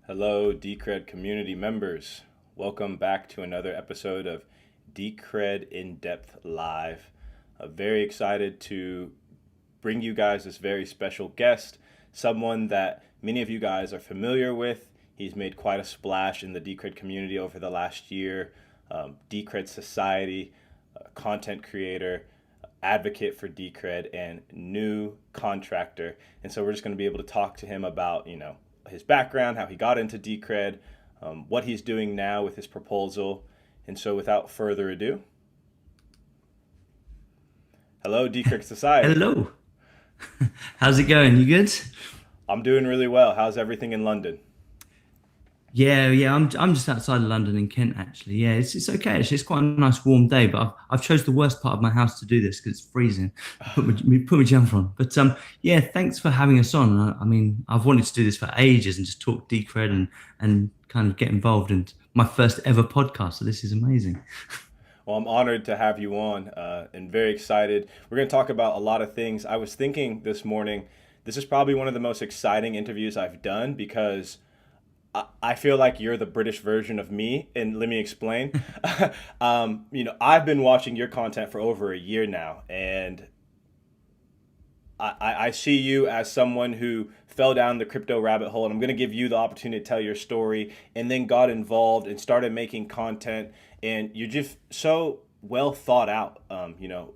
Hello, Decred community members. Welcome back to another episode of Decred In Depth Live. I'm very excited to bring you guys this very special guest, someone that many of you guys are familiar with. He's made quite a splash in the Decred community over the last year. Decred Society, content creator, advocate for Decred, and new contractor. And so we're just going to be able to talk to him about, his background, how he got into Decred, what he's doing now with his proposal. And so without further ado, hello, Decred Society. Hello. How's it going? You good? I'm doing really well. How's everything in London? Yeah. I'm just outside of London in Kent, actually. Yeah, it's okay. It's quite a nice warm day, but I've chose the worst part of my house to do this because it's freezing. Put my jumper on. But yeah, thanks for having us on. I mean, I've wanted to do this for ages and just talk Decred and kind of get involved in my first ever podcast. So this is amazing. Well, I'm honored to have you on and very excited. We're going to talk about a lot of things. I was thinking this morning, this is probably one of the most exciting interviews I've done because I feel like you're the British version of me, and let me explain. I've been watching your content for over a year now, and I see you as someone who fell down the crypto rabbit hole, and I'm going to give you the opportunity to tell your story, and then got involved and started making content, and you're just so well thought out.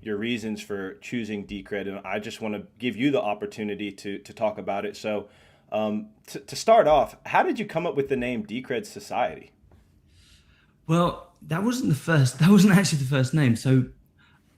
Your reasons for choosing Decred, and I just want to give you the opportunity to talk about it. So, to start off, how did you come up with the name Decred Society? Well, that wasn't the first. That wasn't actually the first name. So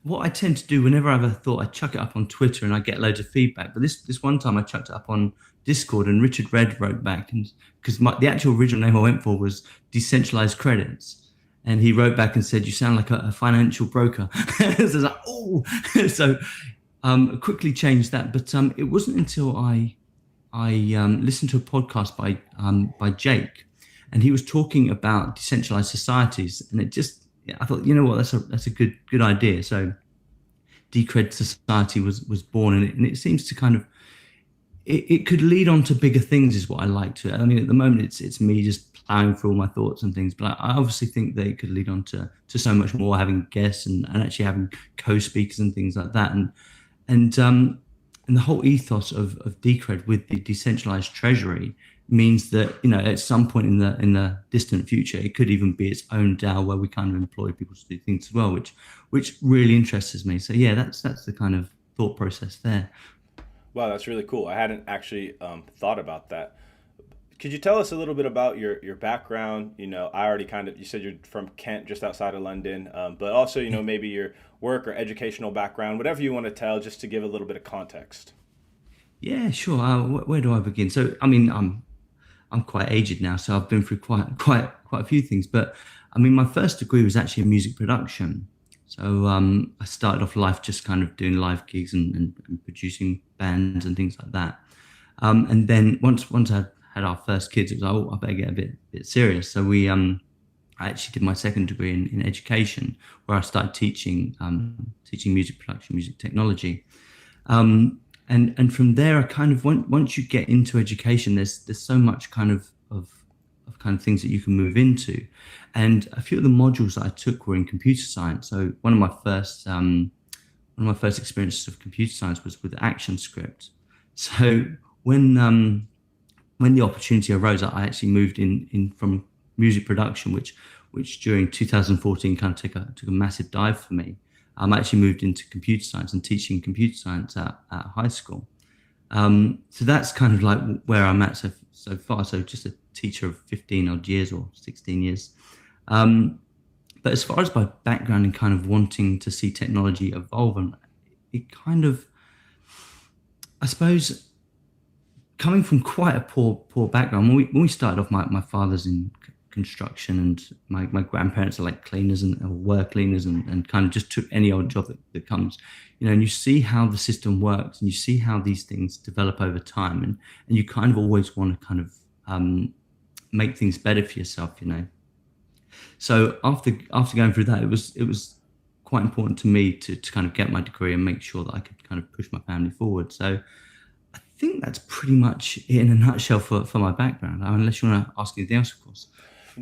what I tend to do whenever I have a thought, I chuck it up on Twitter and I get loads of feedback. But this one time I chucked it up on Discord and Richard Red wrote back, and because the actual original name I went for was Decentralized Credits. And he wrote back and said, "You sound like a financial broker." So I was like, oh, so quickly changed that. But it wasn't until I listened to a podcast by Jake, and he was talking about decentralized societies, and I thought, you know what, that's a good idea. So Decred Society was born, and it seems to kind of it could lead on to bigger things, is what I like to. I mean, at the moment it's me just plowing through all my thoughts and things, but I obviously think that it could lead on to so much more, having guests and actually having co-speakers and things like that, and and the whole ethos of Decred with the decentralized treasury means that, at some point in the distant future, it could even be its own DAO where we kind of employ people to do things as well, which really interests me. So yeah, that's the kind of thought process there. Wow, that's really cool. I hadn't actually thought about that. Could you tell us a little bit about your background? I already you said you're from Kent, just outside of London, but also, maybe your work or educational background, whatever you want to tell, just to give a little bit of context. Yeah, sure. Where do I begin? So I mean, I'm quite aged now, so I've been through quite a few things. But I mean, my first degree was actually in music production. So I started off life just kind of doing live gigs and producing bands and things like that. And then once I had our first kids, it was like, oh, I better get a bit serious. So I actually did my second degree in education, where I started teaching music production, music technology. And from there, I kind of once you get into education, there's so much of kind of things that you can move into, and a few of the modules that I took were in computer science. So one of my first experiences of computer science was with ActionScript. So when the opportunity arose, I actually moved in from music production, which during 2014 kind of took a massive dive for me. I actually moved into computer science and teaching computer science at high school. So that's kind of like where I'm at so far. So just a teacher of 15 odd years or 16 years. But as far as my background and kind of wanting to see technology evolve, and it kind of, I suppose, coming from quite a poor background. When we started off, my father's in construction, and my grandparents are like cleaners and or were cleaners, and kind of just took any old job that comes, and you see how the system works, and you see how these things develop over time, and you kind of always want to kind of make things better for yourself. So after going through that, it was quite important to me to kind of get my degree and make sure that I could kind of push my family forward. So think that's pretty much it in a nutshell for my background. Unless you want to ask anything else, of course.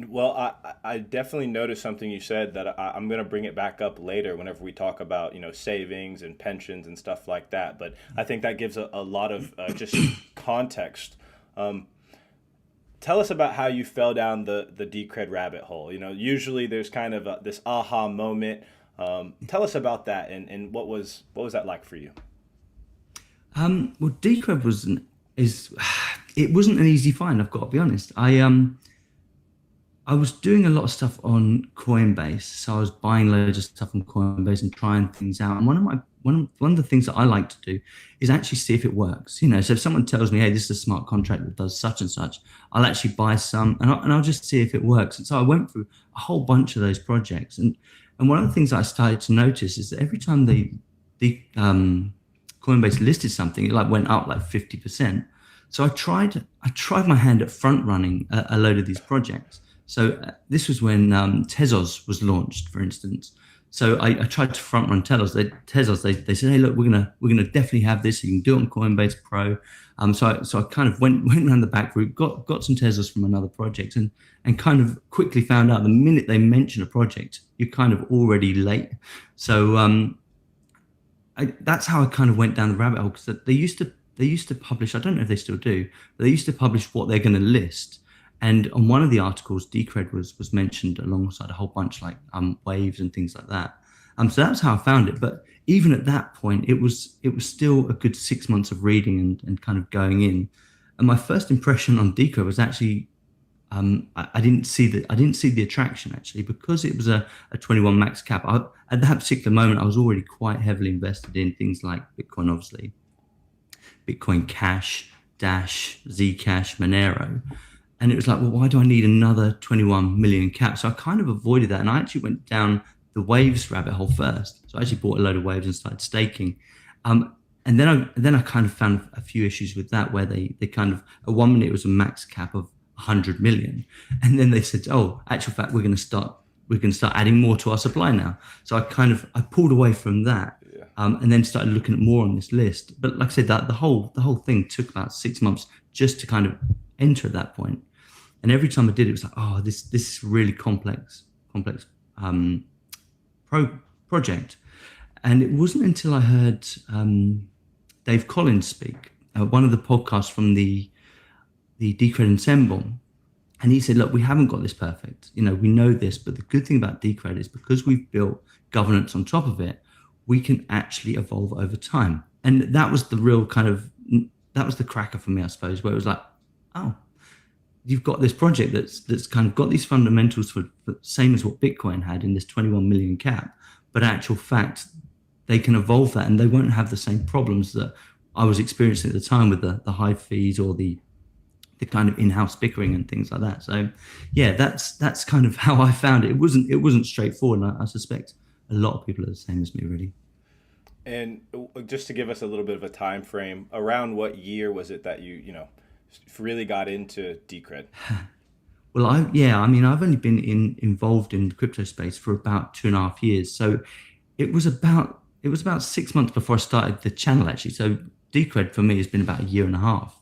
Well, I definitely noticed something you said that I'm going to bring it back up later whenever we talk about, savings and pensions and stuff like that. But I think that gives a lot of just context. Um, Tell us about how you fell down the Decred rabbit hole. Usually there's kind of this aha moment. Tell us about that and what was that like for you? Well, Decred is it wasn't an easy find. I've got to be honest. I was doing a lot of stuff on Coinbase, so I was buying loads of stuff on Coinbase and trying things out. And one of the things that I like to do is actually see if it works. So if someone tells me, "Hey, this is a smart contract that does such and such," I'll actually buy some and I'll just see if it works. And so I went through a whole bunch of those projects, and one of the things that I started to notice is that every time the Coinbase listed something, it like went up like 50%. So I tried my hand at front running a load of these projects. So this was when Tezos was launched, for instance. So I tried to front run Tezos. They said, "Hey, look, we're gonna definitely have this. You can do it on Coinbase Pro." So I kind of went around the back route, got some Tezos from another project, and kind of quickly found out the minute they mention a project, you're kind of already late. So that's how I kind of went down the rabbit hole, because they used to publish. I don't know if they still do, but they used to publish what they're going to list. And on one of the articles, Decred was mentioned alongside a whole bunch like waves and things like that. So that's how I found it. But even at that point, it was still a good 6 months of reading and kind of going in. And my first impression on Decred was actually I didn't see the attraction, actually, because it was a 21 max cap. At that particular moment, I was already quite heavily invested in things like Bitcoin, obviously, Bitcoin Cash, Dash, Zcash, Monero. And it was like, well, why do I need another 21 million cap? So I kind of avoided that. And I actually went down the waves rabbit hole first. So I actually bought a load of waves and started staking. And then I kind of found a few issues with that, where they kind of, at 1 minute it was a max cap of 100 million. And then they said, oh, actual fact, we're going to start adding more to our supply now. So I pulled away from that. Yeah. And then started looking at more on this list. But like I said, that the whole thing took about 6 months just to kind of enter at that point. And every time I did, it was like, oh, this is really complex project. And it wasn't until I heard Dave Collins speak, one of the podcasts from the Decred Ensemble, and he said, look, we haven't got this perfect. We know this, but the good thing about Decred is because we've built governance on top of it, we can actually evolve over time. And that was the real that was the cracker for me, I suppose, where it was like, oh, you've got this project that's kind of got these fundamentals for same as what Bitcoin had in this 21 million cap, but actual fact, they can evolve that and they won't have the same problems that I was experiencing at the time with the high fees or the kind of in-house bickering and things like that. So yeah, that's kind of how I found it. It wasn't straightforward, and I suspect a lot of people are the same as me, really. And just to give us a little bit of a time frame, around what year was it that really got into Decred? Well, I've only been involved in the crypto space for about 2.5 years. So it was about 6 months before I started the channel, actually. So Decred for me has been about a year and a half.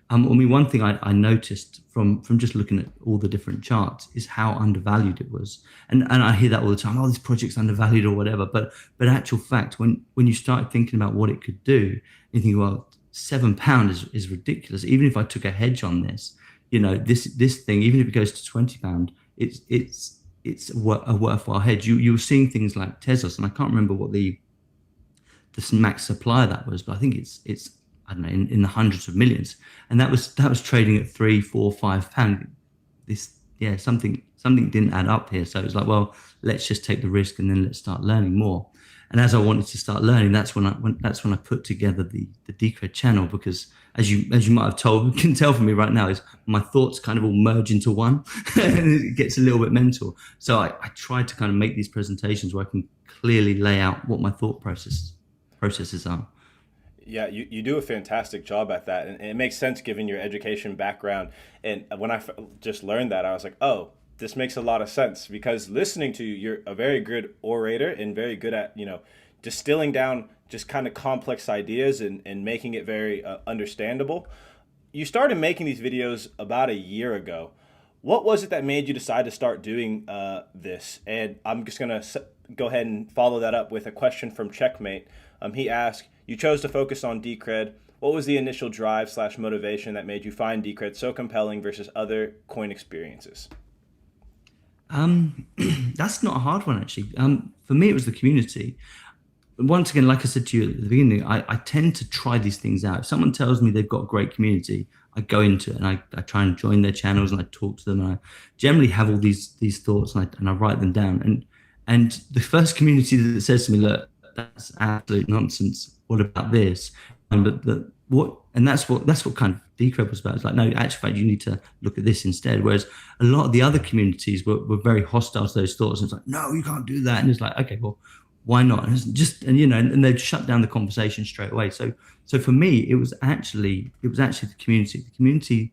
One thing I noticed from just looking at all the different charts is how undervalued it was, and I hear that all the time. Oh, this project's undervalued or whatever. But actual fact, when you started thinking about what it could do, you think, well, £7 is ridiculous. Even if I took a hedge on this, this thing, even if it goes to £20, it's a worthwhile hedge. You were seeing things like Tezos, and I can't remember what the max supply of that was, but I think it's I don't know, in the hundreds of millions, and that was trading at 3, 4, £5. Something didn't add up here. So it was like, well, let's just take the risk and then let's start learning more. And as I wanted to start learning, that's when I put together the Decred channel, because as you might have can tell from me right now, is my thoughts kind of all merge into one, and it gets a little bit mental. So I tried to kind of make these presentations where I can clearly lay out what my thought processes are. Yeah, you do a fantastic job at that, and it makes sense given your education background. And when I just learned that, I was like, oh, this makes a lot of sense, because listening to you, you're a very good orator and very good at distilling down just kind of complex ideas and making it very understandable. You started making these videos about a year ago. What was it that made you decide to start doing this? And I'm just going to go ahead and follow that up with a question from Checkmate. He asked, you chose to focus on Decred. What was the initial drive slash motivation that made you find Decred so compelling versus other coin experiences? That's not a hard one, actually. For me, it was the community. Once again, like I said to you at the beginning, I tend to try these things out. If someone tells me they've got a great community, I go into it and I try and join their channels and I talk to them. And I generally have all these thoughts and I write them down. And the first community that says to me, look, that's absolute nonsense. What about this? And that's what kind of Decred was about. It's like, no, actually, you need to look at this instead. Whereas a lot of the other communities were very hostile to those thoughts. And it's like, no, you can't do that. And it's like, okay, well, why not? And it's just, and they'd shut down the conversation straight away. So for me, it was actually the community. The community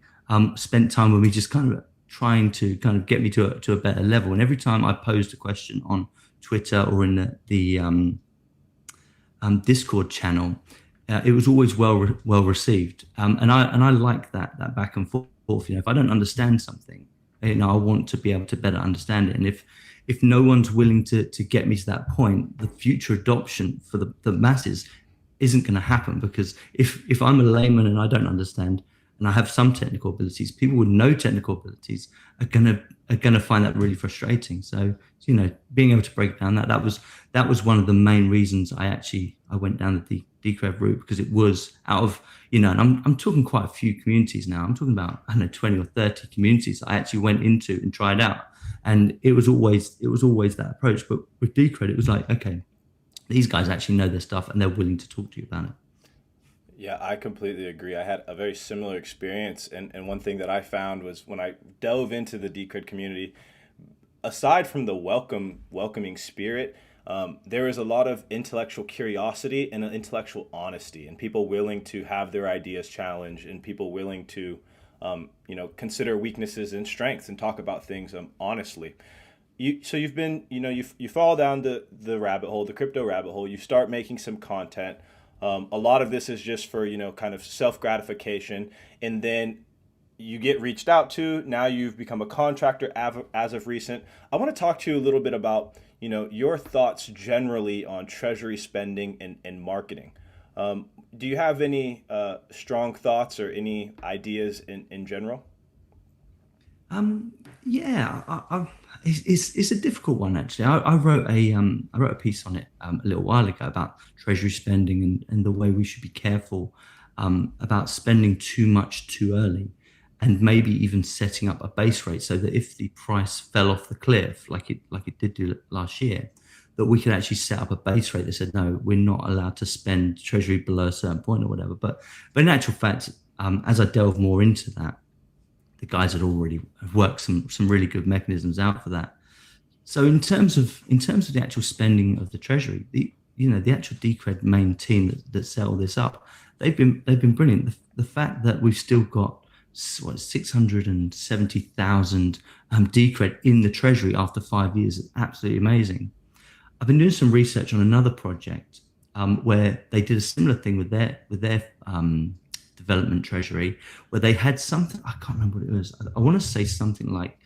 spent time with me, just kind of trying to kind of get me to a better level. And every time I posed a question on Twitter or in the Discord channel, it was always well received. And I like that back and forth. If I don't understand something, I want to be able to better understand it. And if no one's willing to get me to that point, the future adoption for the masses isn't going to happen. Because if I'm a layman and I don't understand, and I have some technical abilities, people with no technical abilities are gonna find that really frustrating. So being able to break down that was one of the main reasons I went down the Decred route, because it was out of and I'm talking quite a few communities now. I'm talking about 20 or 30 communities I actually went into and tried out, and it was always that approach. But with Decred, it was like, okay, these guys actually know their stuff and they're willing to talk to you about it. Yeah, I completely agree. I had a very similar experience. And one thing that I found was when I dove into the Decred community, aside from the welcoming spirit, there is a lot of intellectual curiosity and intellectual honesty, and people willing to have their ideas challenged, and people willing to, consider weaknesses and strengths and talk about things honestly. You've been, you fall down the rabbit hole, the crypto rabbit hole. You start making some content. A lot of this is just for, kind of self gratification. And then you get reached out to. Now you've become a contractor as of recent. I want to talk to you a little bit about, your thoughts generally on treasury spending and marketing. Do you have any strong thoughts or any ideas in general? Yeah, it's a difficult one, actually. I wrote a piece on it a little while ago about treasury spending and the way we should be careful about spending too much too early, and maybe even setting up a base rate so that if the price fell off the cliff like it did do last year, that we could actually set up a base rate that said, no, we're not allowed to spend treasury below a certain point or whatever. But in actual fact, as I delve more into that, the guys had already worked some really good mechanisms out for that. So in terms of the actual spending of the treasury, the actual Decred main team that set all this up, they've been brilliant. The fact that we've still got 670,000 Decred in the treasury after 5 years is absolutely amazing. I've been doing some research on another project where they did a similar thing with their development treasury, where they had something, I can't remember what it was. I want to say something like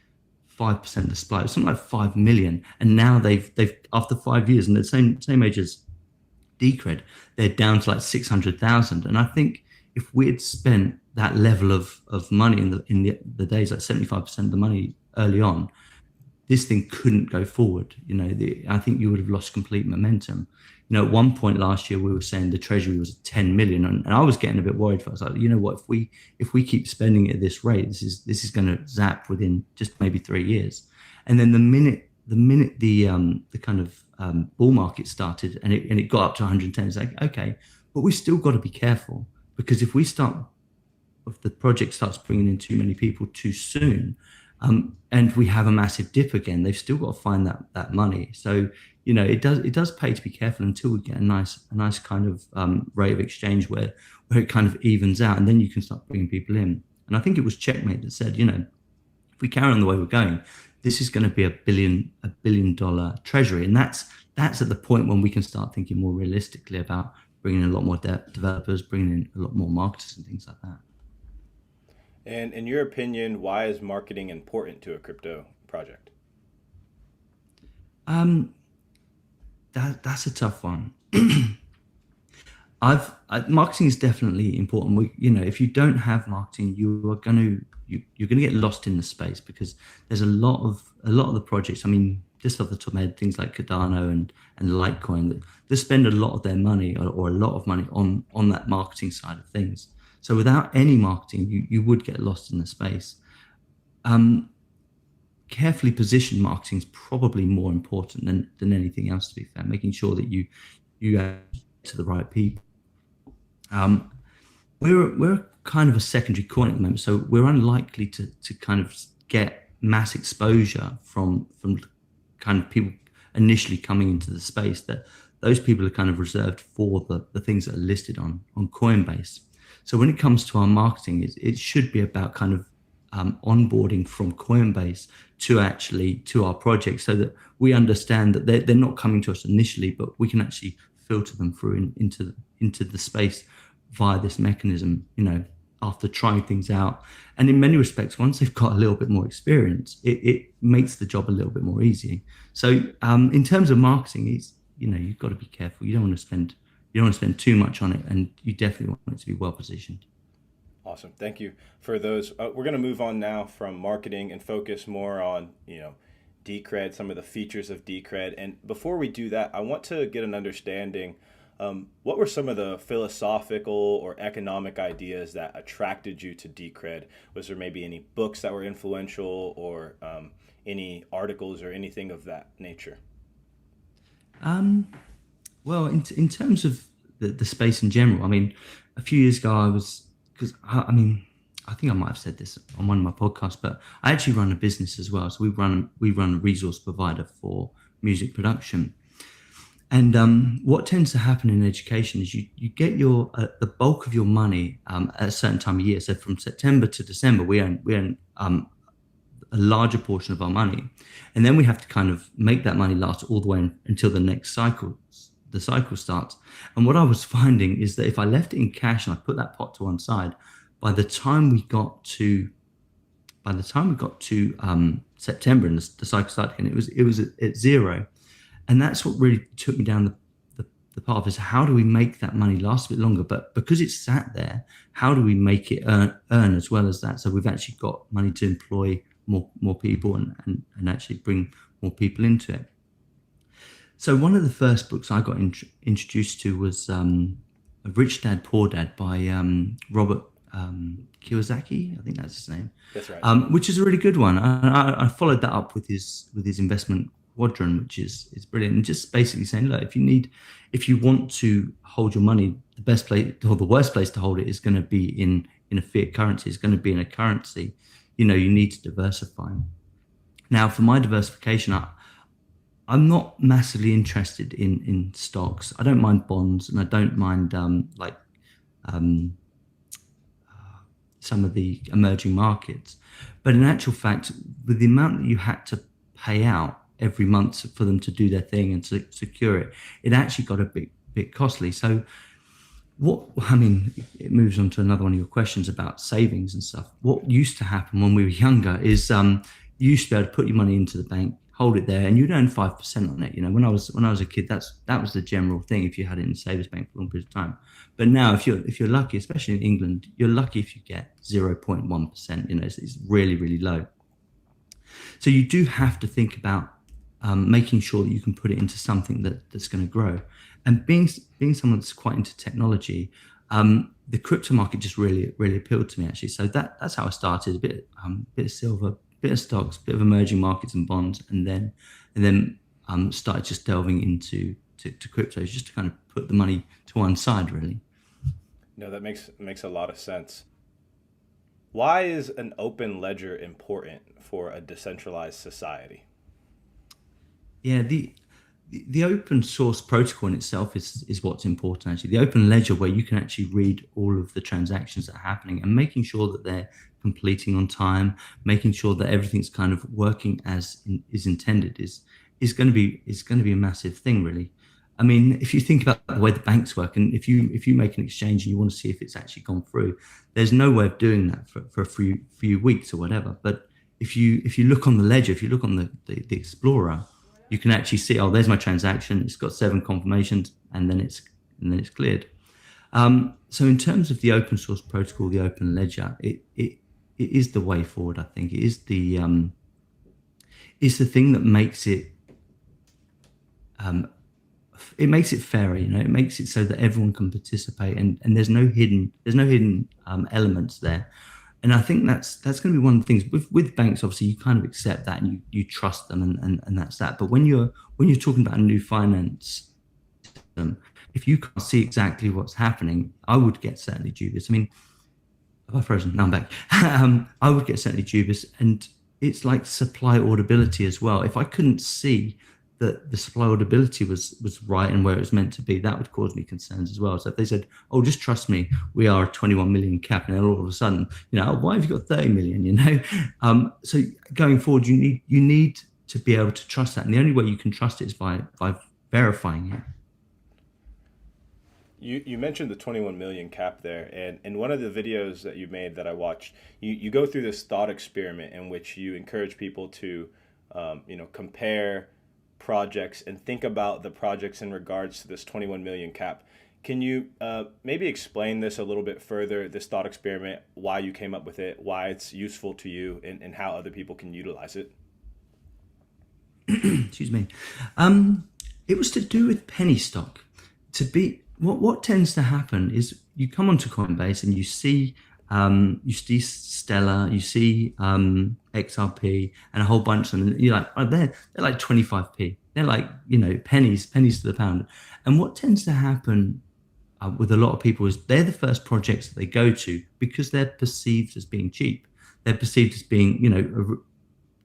5% of the supply, something like 5 million. And now they've after 5 years, and the same age as Decred, they're down to like 600,000. And I think if we had spent that level of money in the days, like 75% of the money early on, this thing couldn't go forward. I think you would have lost complete momentum. At one point last year, we were saying the treasury was 10 million, and I was getting a bit worried. I was like, what, if we keep spending it at this rate, this is going to zap within just maybe 3 years. And then the minute the kind of bull market started and it got up to 110, it's like, okay, but we've still got to be careful, because if the project starts bringing in too many people too soon, and we have a massive dip again, they've still got to find that money. So it does pay to be careful until we get a nice kind of rate of exchange where it kind of evens out, and then you can start bringing people in. And I think it was Checkmate that said, if we carry on the way we're going, this is going to be a $1 billion treasury, and that's at the point when we can start thinking more realistically about bringing in a lot more developers, bringing in a lot more marketers and things like that. And in your opinion, why is marketing important to a crypto project? Um, that's a tough one. Marketing is definitely important. If you don't have marketing, you're gonna get lost in the space because there's a lot of the projects. I mean, just off the top of my head, things like Cardano and Litecoin that they spend a lot of their money or a lot of money on that marketing side of things. So without any marketing, you would get lost in the space. Um, Carefully positioned marketing is probably more important than anything else. To be fair, making sure that you to the right people. Um, we're kind of a secondary coin at the moment, so we're unlikely to kind of get mass exposure from kind of people initially coming into the space. That those people are kind of reserved for the things that are listed on Coinbase. So when it comes to our marketing, it should be about kind of onboarding from Coinbase to our project, so that we understand that they're not coming to us initially, but we can actually filter them through into the space via this mechanism, after trying things out. And in many respects, once they've got a little bit more experience, it makes the job a little bit more easy. So in terms of marketing, you've got to be careful. You don't want to spend too much on it, and you definitely want it to be well positioned. Awesome. Thank you for those. We're going to move on now from marketing and focus more on, Decred, some of the features of Decred. And before we do that, I want to get an understanding. What were some of the philosophical or economic ideas that attracted you to Decred? Was there maybe any books that were influential, or any articles or anything of that nature? Um, Well, in terms of the space in general, I mean, a few years ago, because I mean, I think I might have said this on one of my podcasts, but I actually run a business as well. So we run a resource provider for music production. And what tends to happen in education is you get the bulk of your money at a certain time of year. So from September to December, we earn a larger portion of our money, and then we have to kind of make that money last all the way until the cycle starts. And what I was finding is that if I left it in cash and I put that pot to one side, by the time we got to September and the cycle started again, it was at zero. And that's what really took me down the path, is how do we make that money last a bit longer? But because it's sat there, how do we make it earn as well as that? So we've actually got money to employ more people and actually bring more people into it. So one of the first books I got introduced to was Rich Dad Poor Dad by Robert Kiyosaki. I think that's his name. That's right. Which is a really good one. I followed that up with his investment quadrant, which is brilliant, and just basically saying, look, if you want to hold your money, the best place or the worst place to hold it is going to be in a fiat currency. It's going to be in a currency. You need to diversify. Now, for my diversification, I'm not massively interested in stocks. I don't mind bonds, and I don't mind um, some of the emerging markets. But in actual fact, with the amount that you had to pay out every month for them to do their thing and to secure it, it actually got a bit costly. So it moves on to another one of your questions about savings and stuff. What used to happen when we were younger is you used to be able to put your money into the bank, hold it there, and you'd earn 5% on it. When I was a kid, that was the general thing if you had it in the savings bank for a long period of time. But now, if you're lucky, especially in England, you're lucky if you get 0.1%. It's really, really low. So you do have to think about making sure that you can put it into something that's going to grow. And being someone that's quite into technology, the crypto market just really, really appealed to me, actually. So that's how I started. A bit of silver, bit of stocks, bit of emerging markets and bonds, and then started just delving into to cryptos, just to kind of put the money to one side, really. No, that makes a lot of sense. Why is an open ledger important for a decentralized society? Yeah, the open source protocol in itself is what's important. Actually, the open ledger, where you can actually read all of the transactions that are happening and making sure that they're completing on time, making sure that everything's kind of working is intended, is going to be a massive thing, really. I mean, if you think about the way the banks work, and if you make an exchange and you want to see if it's actually gone through, there's no way of doing that for a few weeks or whatever. But if you look on the ledger, if you look on the Explorer, you can actually see, oh, there's my transaction. It's got 7 confirmations, and then it's cleared. So in terms of the open source protocol, the open ledger, it is the way forward. I think it is the thing that makes it makes it fairer. It makes it so that everyone can participate, and there's no hidden elements there. And I think that's going to be one of the things with banks. Obviously, you kind of accept that, and you trust them, and that's that. But when you're talking about a new finance system, if you can't see exactly what's happening, I would get certainly dubious. I mean, have I frozen? No, I'm back. I would get certainly dubious, and it's like supply auditability as well. If I couldn't see that the supply auditability was right and where it was meant to be, that would cause me concerns as well. So if they said, "Oh, just trust me, we are a 21 million cap," and then all of a sudden, why have you got 30 million? So going forward, you need to be able to trust that, and the only way you can trust it is by verifying it. You mentioned the 21 million cap there, and in one of the videos that you made that I watched, you go through this thought experiment in which you encourage people to, compare projects and think about the projects in regards to this 21 million cap. Can you maybe explain this a little bit further, this thought experiment, why you came up with it, why it's useful to you, and how other people can utilize it? Excuse me. It was to do with penny stock. What tends to happen is you come onto Coinbase and you see Stellar, you see XRP, and a whole bunch of them. And you're like, oh, they're like 25p. They're like pennies to the pound. And what tends to happen with a lot of people is they're the first projects that they go to because they're perceived as being cheap. They're perceived as being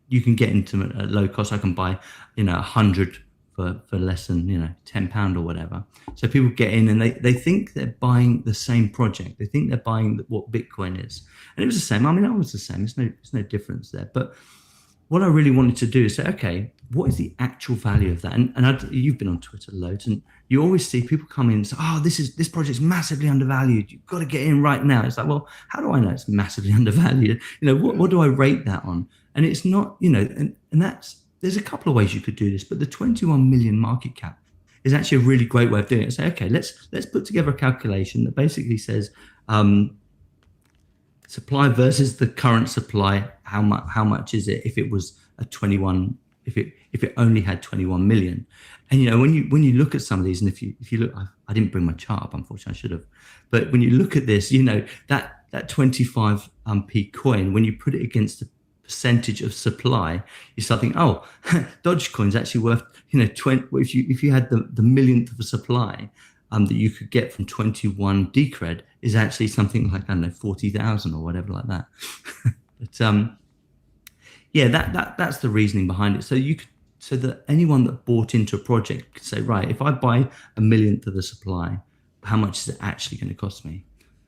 you can get into them at low cost. I can buy 100 for less than £10 or whatever. So people get in and they think they're buying the same project. They think they're buying what Bitcoin is, and it was the same. I mean, I was the same. There's no difference there. But what I really wanted to do is say, okay, what is the actual value of that? And you've been on Twitter loads, and you always see people come in and say, oh, this project's massively undervalued. You've got to get in right now. It's like, well, how do I know it's massively undervalued? What do I rate that on? And it's not, and that's. There's a couple of ways you could do this, but the 21 million market cap is actually a really great way of doing it. Say, okay, let's put together a calculation that basically says supply versus the current supply. How much is it if it was a 21? If it only had 21 million? And when you look at some of these, and if you look, I didn't bring my chart up, unfortunately, I should have. But when you look at this, that 25p coin, when you put it against the percentage of supply, you start thinking, oh, Dogecoin's actually worth 20. If you had the millionth of a supply that you could get from 21 Decred is actually something like, I don't know, 40,000 or whatever like that. But yeah, that's the reasoning behind it. So that anyone that bought into a project could say, right, if I buy a millionth of the supply, how much is it actually going to cost me,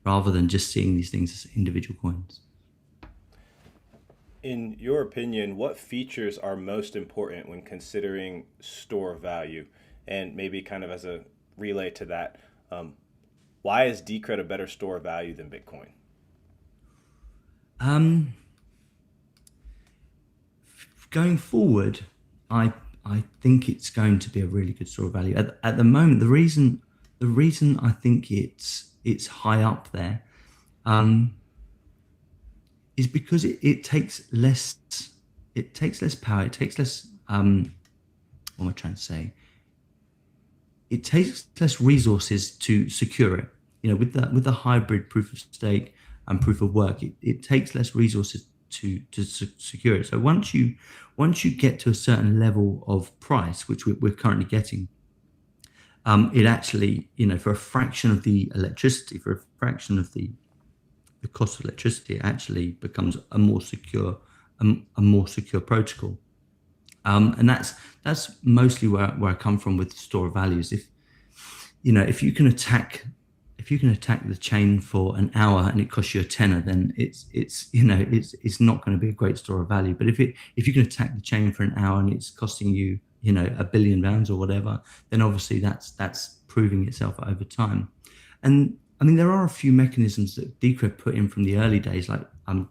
rather than just seeing these things as individual coins. In your opinion, what features are most important when considering store value? And maybe kind of as a relay to that, why is Decred a better store of value than Bitcoin? Going forward, I think it's going to be a really good store of value. At the moment, the reason I think it's high up there is because it takes less power. It takes less what am I trying to say? It takes less resources to secure it. With the hybrid proof of stake and proof of work, it takes less resources to secure it. So once you get to a certain level of price, which we're currently getting, it actually, for a fraction of the electricity, for a fraction of the cost of electricity, it actually becomes a more secure protocol. And that's mostly where I come from with store of values. If you can attack the chain for an hour and it costs you a tenner, then it's not going to be a great store of value. But if you can attack the chain for an hour and it's costing you £1 billion or whatever, then obviously that's proving itself over time. And I mean, there are a few mechanisms that Decred put in from the early days, like I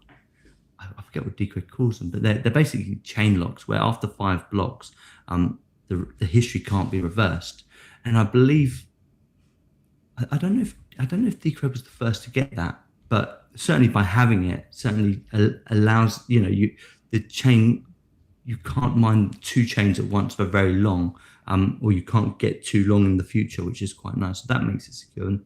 forget what Decred calls them, but they're basically chain locks where after 5 blocks, the history can't be reversed. And I believe I don't know if Decred was the first to get that, but certainly by having it, certainly allows the chain. You can't mine 2 chains at once for very long, or you can't get too long in the future, which is quite nice. So that makes it secure. And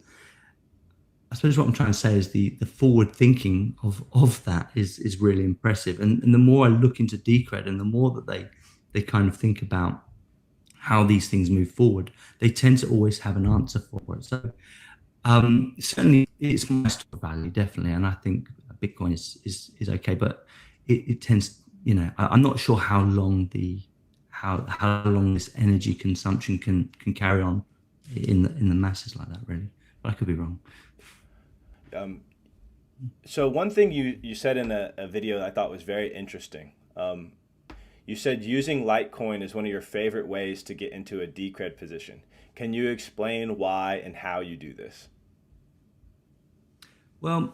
I suppose what I'm trying to say is the forward thinking of that is really impressive. And the more I look into Decred and the more that they kind of think about how these things move forward, they tend to always have an answer for it. So certainly it's my store value, definitely. And I think Bitcoin is okay, but it tends, I'm not sure how long how long this energy consumption can carry on in the masses like that, really. But I could be wrong. So one thing you said in a video that I thought was very interesting. You said using Litecoin is one of your favorite ways to get into a Decred position. Can you explain why and how you do this? Well,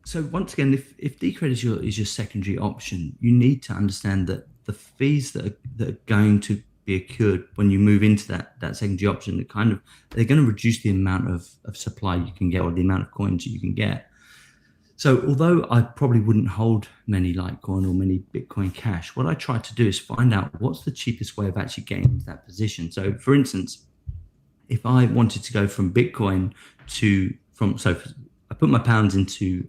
so once again, if Decred is your secondary option, you need to understand that the fees that are going to be accrued when you move into that secondary option, they're going to reduce the amount of supply you can get or the amount of coins you can get. So although I probably wouldn't hold many Litecoin or many Bitcoin Cash, what I try to do is find out what's the cheapest way of actually getting into that position. So for instance, if I wanted to go from Bitcoin I put my pounds into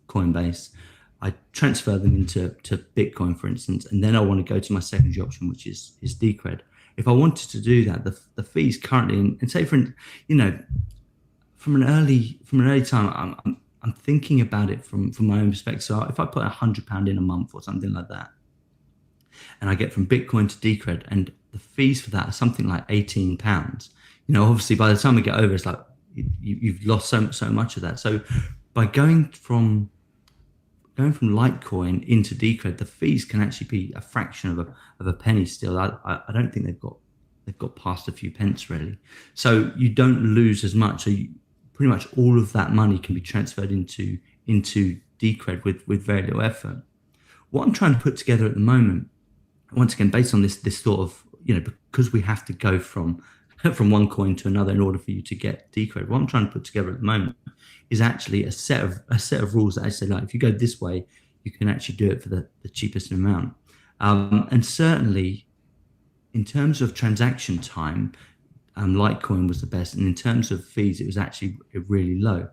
Coinbase, I transfer them into Bitcoin, for instance, and then I want to go to my secondary option, which is Decred. If I wanted to do that, the fees currently, and say from an early time, I'm thinking about it from my own perspective. So if I put £100 in a month or something like that, and I get from Bitcoin to Decred, and the fees for that are something like £18. Obviously by the time we get over, it's like you've lost so much of that. So by going from Litecoin into Decred, the fees can actually be a fraction of a penny still. I don't think they've got past a few pence really. So you don't lose as much. So pretty much all of that money can be transferred into Decred with very little effort. What I'm trying to put together at the moment, once again, based on this thought of, because we have to go from one coin to another in order for you to get Decred, what I'm trying to put together at the moment is actually a set of rules that I say, like, if you go this way, you can actually do it for the cheapest amount. And certainly in terms of transaction time, Litecoin was the best, and in terms of fees, it was actually really low.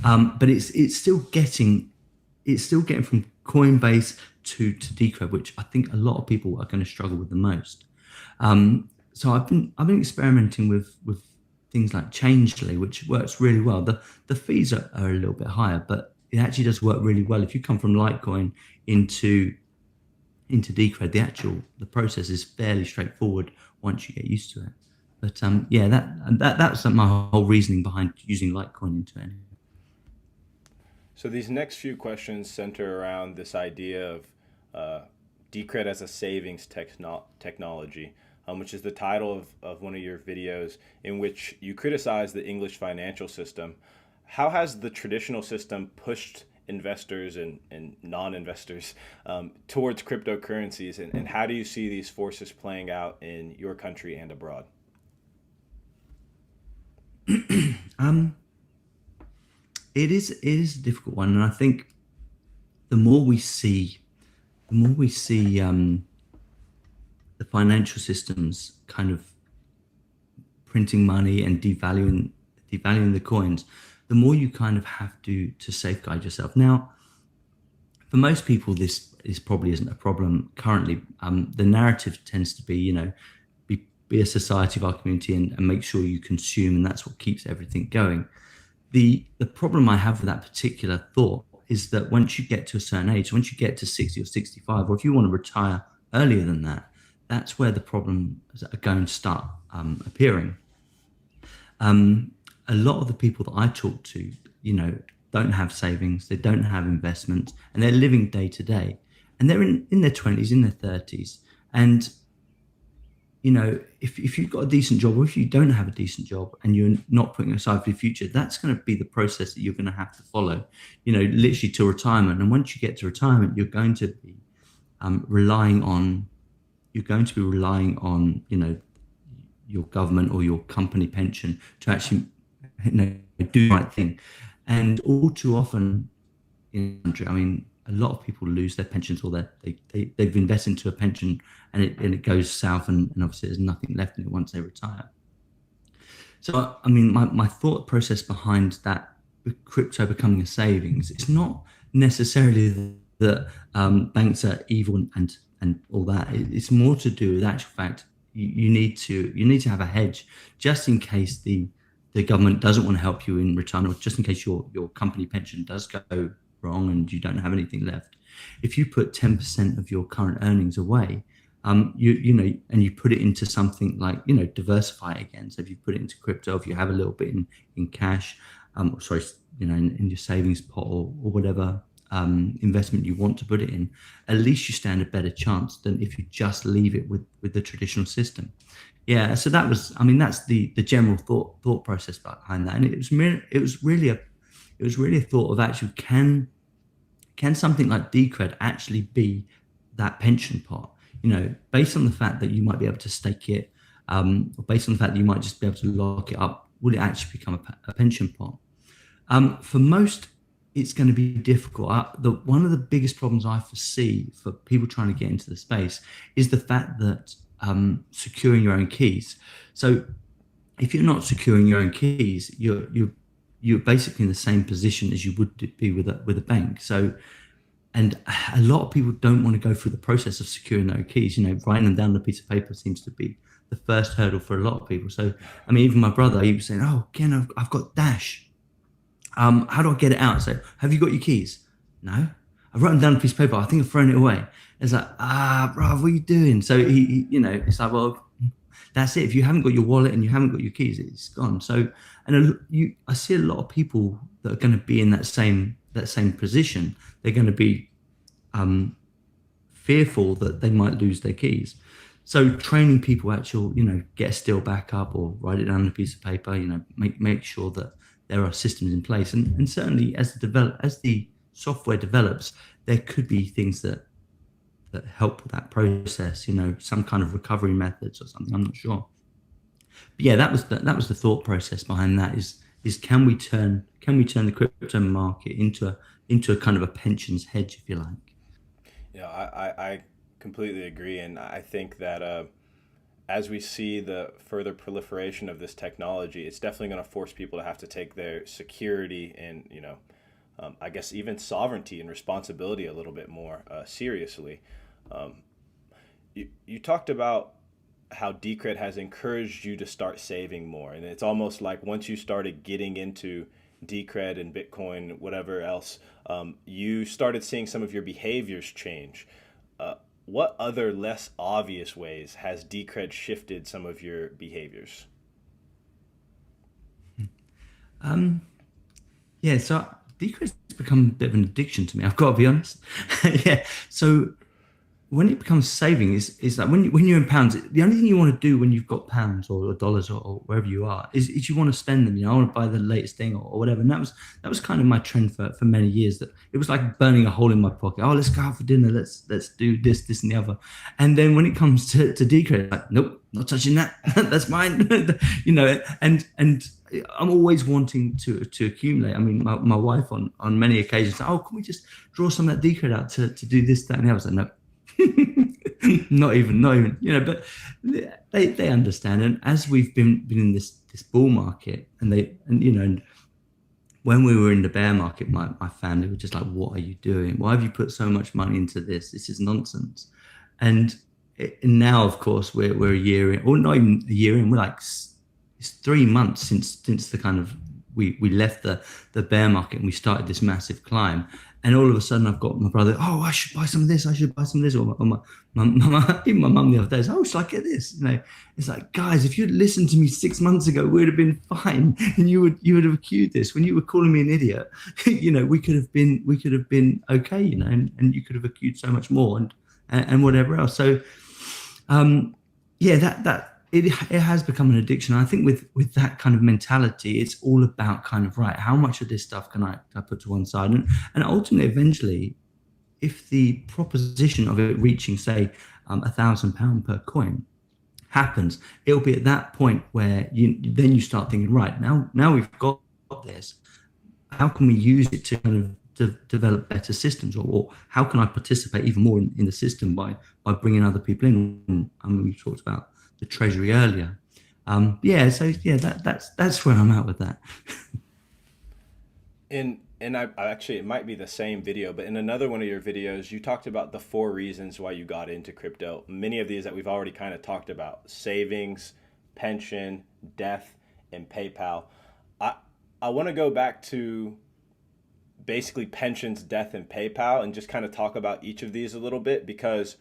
But it's still getting from Coinbase to Decred, which I think a lot of people are going to struggle with the most. So I've been experimenting with things like Changelly, which works really well. The fees are a little bit higher, but it actually does work really well. If you come from Litecoin into Decred, the process is fairly straightforward once you get used to it. But that's my whole reasoning behind using Litecoin into it. So these next few questions center around this idea of Decred as a savings technology, which is the title of one of your videos, in which you criticize the English financial system. How has the traditional system pushed investors and non-investors towards cryptocurrencies, and how do you see these forces playing out in your country and abroad? It is a difficult one, and I think the more we see the financial systems kind of printing money and devaluing the coins, the more you kind of have to safeguard yourself. Now, for most people, this probably isn't a problem currently. The narrative tends to be, be a society of our community and make sure you consume, and that's what keeps everything going. The problem I have with that particular thought is that once you get to a certain age, once you get to 60 or 65, or if you want to retire earlier than that, that's where the problems are going to start appearing. A lot of the people that I talk to, don't have savings, they don't have investments, and they're living day to day, and they're in their 20s, in their 30s. And if you've got a decent job, or if you don't have a decent job and you're not putting aside for the future, that's going to be the process that you're going to have to follow, literally to retirement. And once you get to retirement, you're going to be relying on, your government or your company pension to actually, do the right thing. And all too often in the country, I mean, a lot of people lose their pensions, or they've invested into a pension and it goes south, and obviously there's nothing left in it once they retire. So, I mean, my thought process behind that, with crypto becoming a savings, it's not necessarily that banks are evil and all that. It's more to do with the actual fact you need to have a hedge, just in case the government doesn't want to help you in retirement, or just in case your company pension does go wrong and you don't have anything left. If you put 10% of your current earnings away, and you put it into something like, diversify it again. So if you put it into crypto, if you have a little bit in cash, in your savings pot, or whatever investment you want to put it in, at least you stand a better chance than if you just leave it with the traditional system. Yeah, so that's the general thought process behind that, and it was really a thought of, actually, can something like Decred actually be that pension pot? Based on the fact that you might be able to stake it, or based on the fact that you might just be able to lock it up, will it actually become a pension pot? For most, it's going to be difficult. One of the biggest problems I foresee for people trying to get into the space is the fact that securing your own keys. So if you're not securing your own keys, you're basically in the same position as you would be with a bank. So, and a lot of people don't want to go through the process of securing their own keys. Writing them down on a piece of paper seems to be the first hurdle for a lot of people. So, I mean, even my brother, he was saying, "Oh, Ken, I've got Dash. How do I get it out?" So, have you got your keys? No. I wrote them down on a piece of paper. I think I've thrown it away. It's like, bro, what are you doing? So he it's like, well, that's it. If you haven't got your wallet and you haven't got your keys, it's gone. So, and I see a lot of people that are going to be in that same position. They're going to be fearful that they might lose their keys. So training people actually, get a still backup or write it down on a piece of paper, make sure that there are systems in place. And certainly as the software develops, there could be things that help with that process, some kind of recovery methods or something. I'm not sure. But yeah, that was the thought process behind that, is can we turn the crypto market into a kind of a pensions hedge, if you like? Yeah, I completely agree, and I think that as we see the further proliferation of this technology, it's definitely going to force people to have to take their security and I guess even sovereignty and responsibility a little bit more seriously. You talked about how Decred has encouraged you to start saving more, and it's almost like once you started getting into Decred and Bitcoin, whatever else, you started seeing some of your behaviors change. What other less obvious ways has Decred shifted some of your behaviors? Yeah, so Decred's become a bit of an addiction to me, I've got to be honest. Yeah, so when it becomes saving, is like when you're in pounds, the only thing you want to do when you've got pounds or dollars or wherever you are is you want to spend them. I want to buy the latest thing or whatever. And that was kind of my trend for many years. That it was like burning a hole in my pocket. Oh, let's go out for dinner. Let's do this and the other. And then when it comes to Decred, like, nope, not touching that. That's mine. And I'm always wanting to accumulate. I mean, my wife on many occasions said, "Oh, can we just draw some of that Decred out to do this, that, and the other?" I was like, "No." not even, but they understand. And as we've been in this bull market, and when we were in the bear market, my family were just like, "What are you doing? Why have you put so much money into this? This is nonsense." And now, of course, we're a year in, or not even a year in. We're like, it's 3 months since the kind of we left the bear market and we started this massive climb. And all of a sudden, I've got my brother. Oh, I should buy some of this. I should buy some of this. Even my mum the other day said, "Oh, should I get this?" It's like, guys, if you'd listened to me 6 months ago, we'd have been fine, and you would have queued this. When you were calling me an idiot, we could have been okay, and you could have accrued so much more and whatever else. So, yeah, that it has become an addiction. I think with that kind of mentality, it's all about kind of, right, how much of this stuff can I put to one side, and ultimately, eventually, if the proposition of it reaching, say, £1,000 per coin happens, it'll be at that point where you start thinking, right, now we've got this, how can we use it to kind of develop better systems, or how can I participate even more in the system by bringing other people in? We talked about the treasury earlier. That's where I'm at with that. And I actually, it might be the same video, but in another one of your videos, you talked about the 4 reasons why you got into crypto. Many of these that we've already kind of talked about: savings, pension, death, and PayPal. I want to go back to basically pensions, death, and PayPal, and just kind of talk about each of these a little bit, because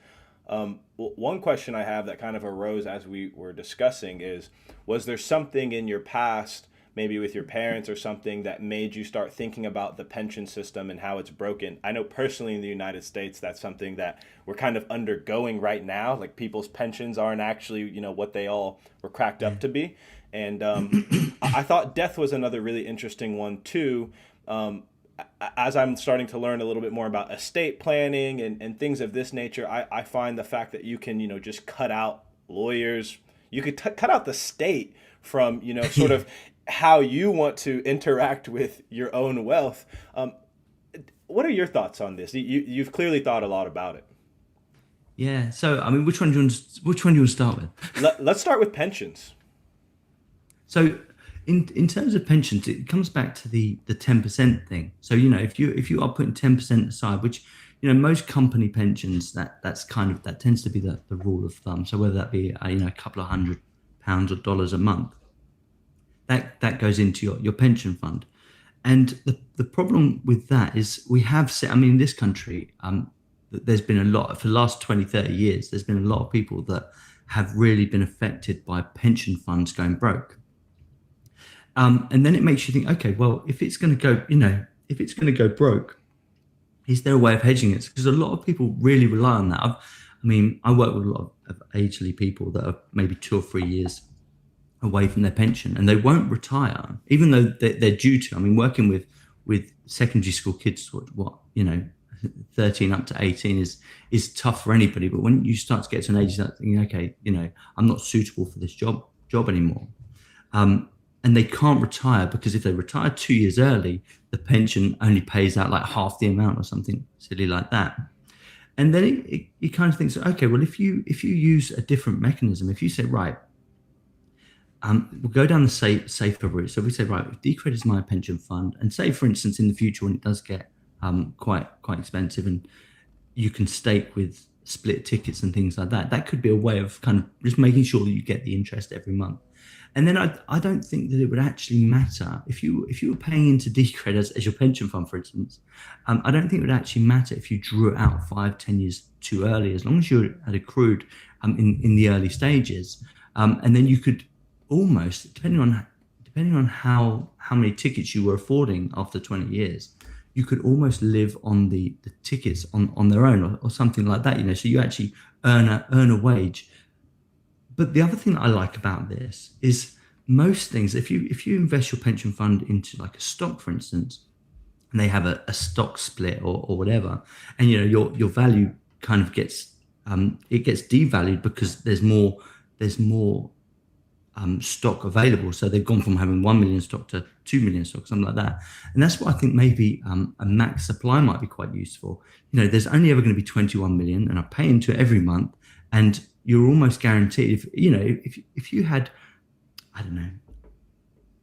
one question I have that kind of arose as we were discussing is, was there something in your past, maybe with your parents or something, that made you start thinking about the pension system and how it's broken? I know personally in the United States, that's something that we're kind of undergoing right now. Like, people's pensions aren't actually, what they all were cracked up to be. And I thought death was another really interesting one too. As I'm starting to learn a little bit more about estate planning and things of this nature, I find the fact that you can, just cut out lawyers, you could cut out the state from, sort of how you want to interact with your own wealth. What are your thoughts on this? You've clearly thought a lot about it. Yeah. So, I mean, which one do you want to start with? Let's start with pensions. So, in terms of pensions, it comes back to the 10% thing. So, if you are putting 10% aside, which, most company pensions, that tends to be the rule of thumb. So whether that be a couple of £100 or dollars a month, that goes into your pension fund. And the problem with that is we have set, in this country, there's been a lot, for the last 20, 30 years, there's been a lot of people that have really been affected by pension funds going broke. And then it makes you think, okay, well, if it's going to go broke, is there a way of hedging it? Because a lot of people really rely on that. I work with a lot of agely people that are maybe 2 or 3 years away from their pension, and they won't retire, even though they're due to. Working with secondary school kids, 13 up to 18 is tough for anybody. But when you start to get to an age that thinking, okay, I'm not suitable for this job anymore. And they can't retire, because if they retire 2 years early, the pension only pays out like half the amount or something silly like that. And then it kind of thinks, okay, well, if you use a different mechanism, if you say, right, we'll go down the safer route. So we say, right, if Decred is my pension fund, and say, for instance, in the future when it does get quite expensive, and you can stake with split tickets and things like that, that could be a way of kind of just making sure that you get the interest every month. And then I don't think that it would actually matter if you were paying into Decred as your pension fund, for instance. I don't think it would actually matter if you drew it out 5-10 years too early, as long as you had accrued in the early stages. And then you could almost, depending on how many tickets you were affording after 20 years, you could almost live on the tickets on their own, or something like that. So you actually earn a wage. But the other thing that I like about this is, most things, if you invest your pension fund into like a stock, for instance, and they have a stock split or whatever, and your value kind of gets devalued because there's more stock available. So they've gone from having 1 million stock to 2 million stock, something like that. And that's what I think maybe a max supply might be quite useful. There's only ever going to be 21 million, and I pay into it every month, and you're almost guaranteed, if you had, I don't know,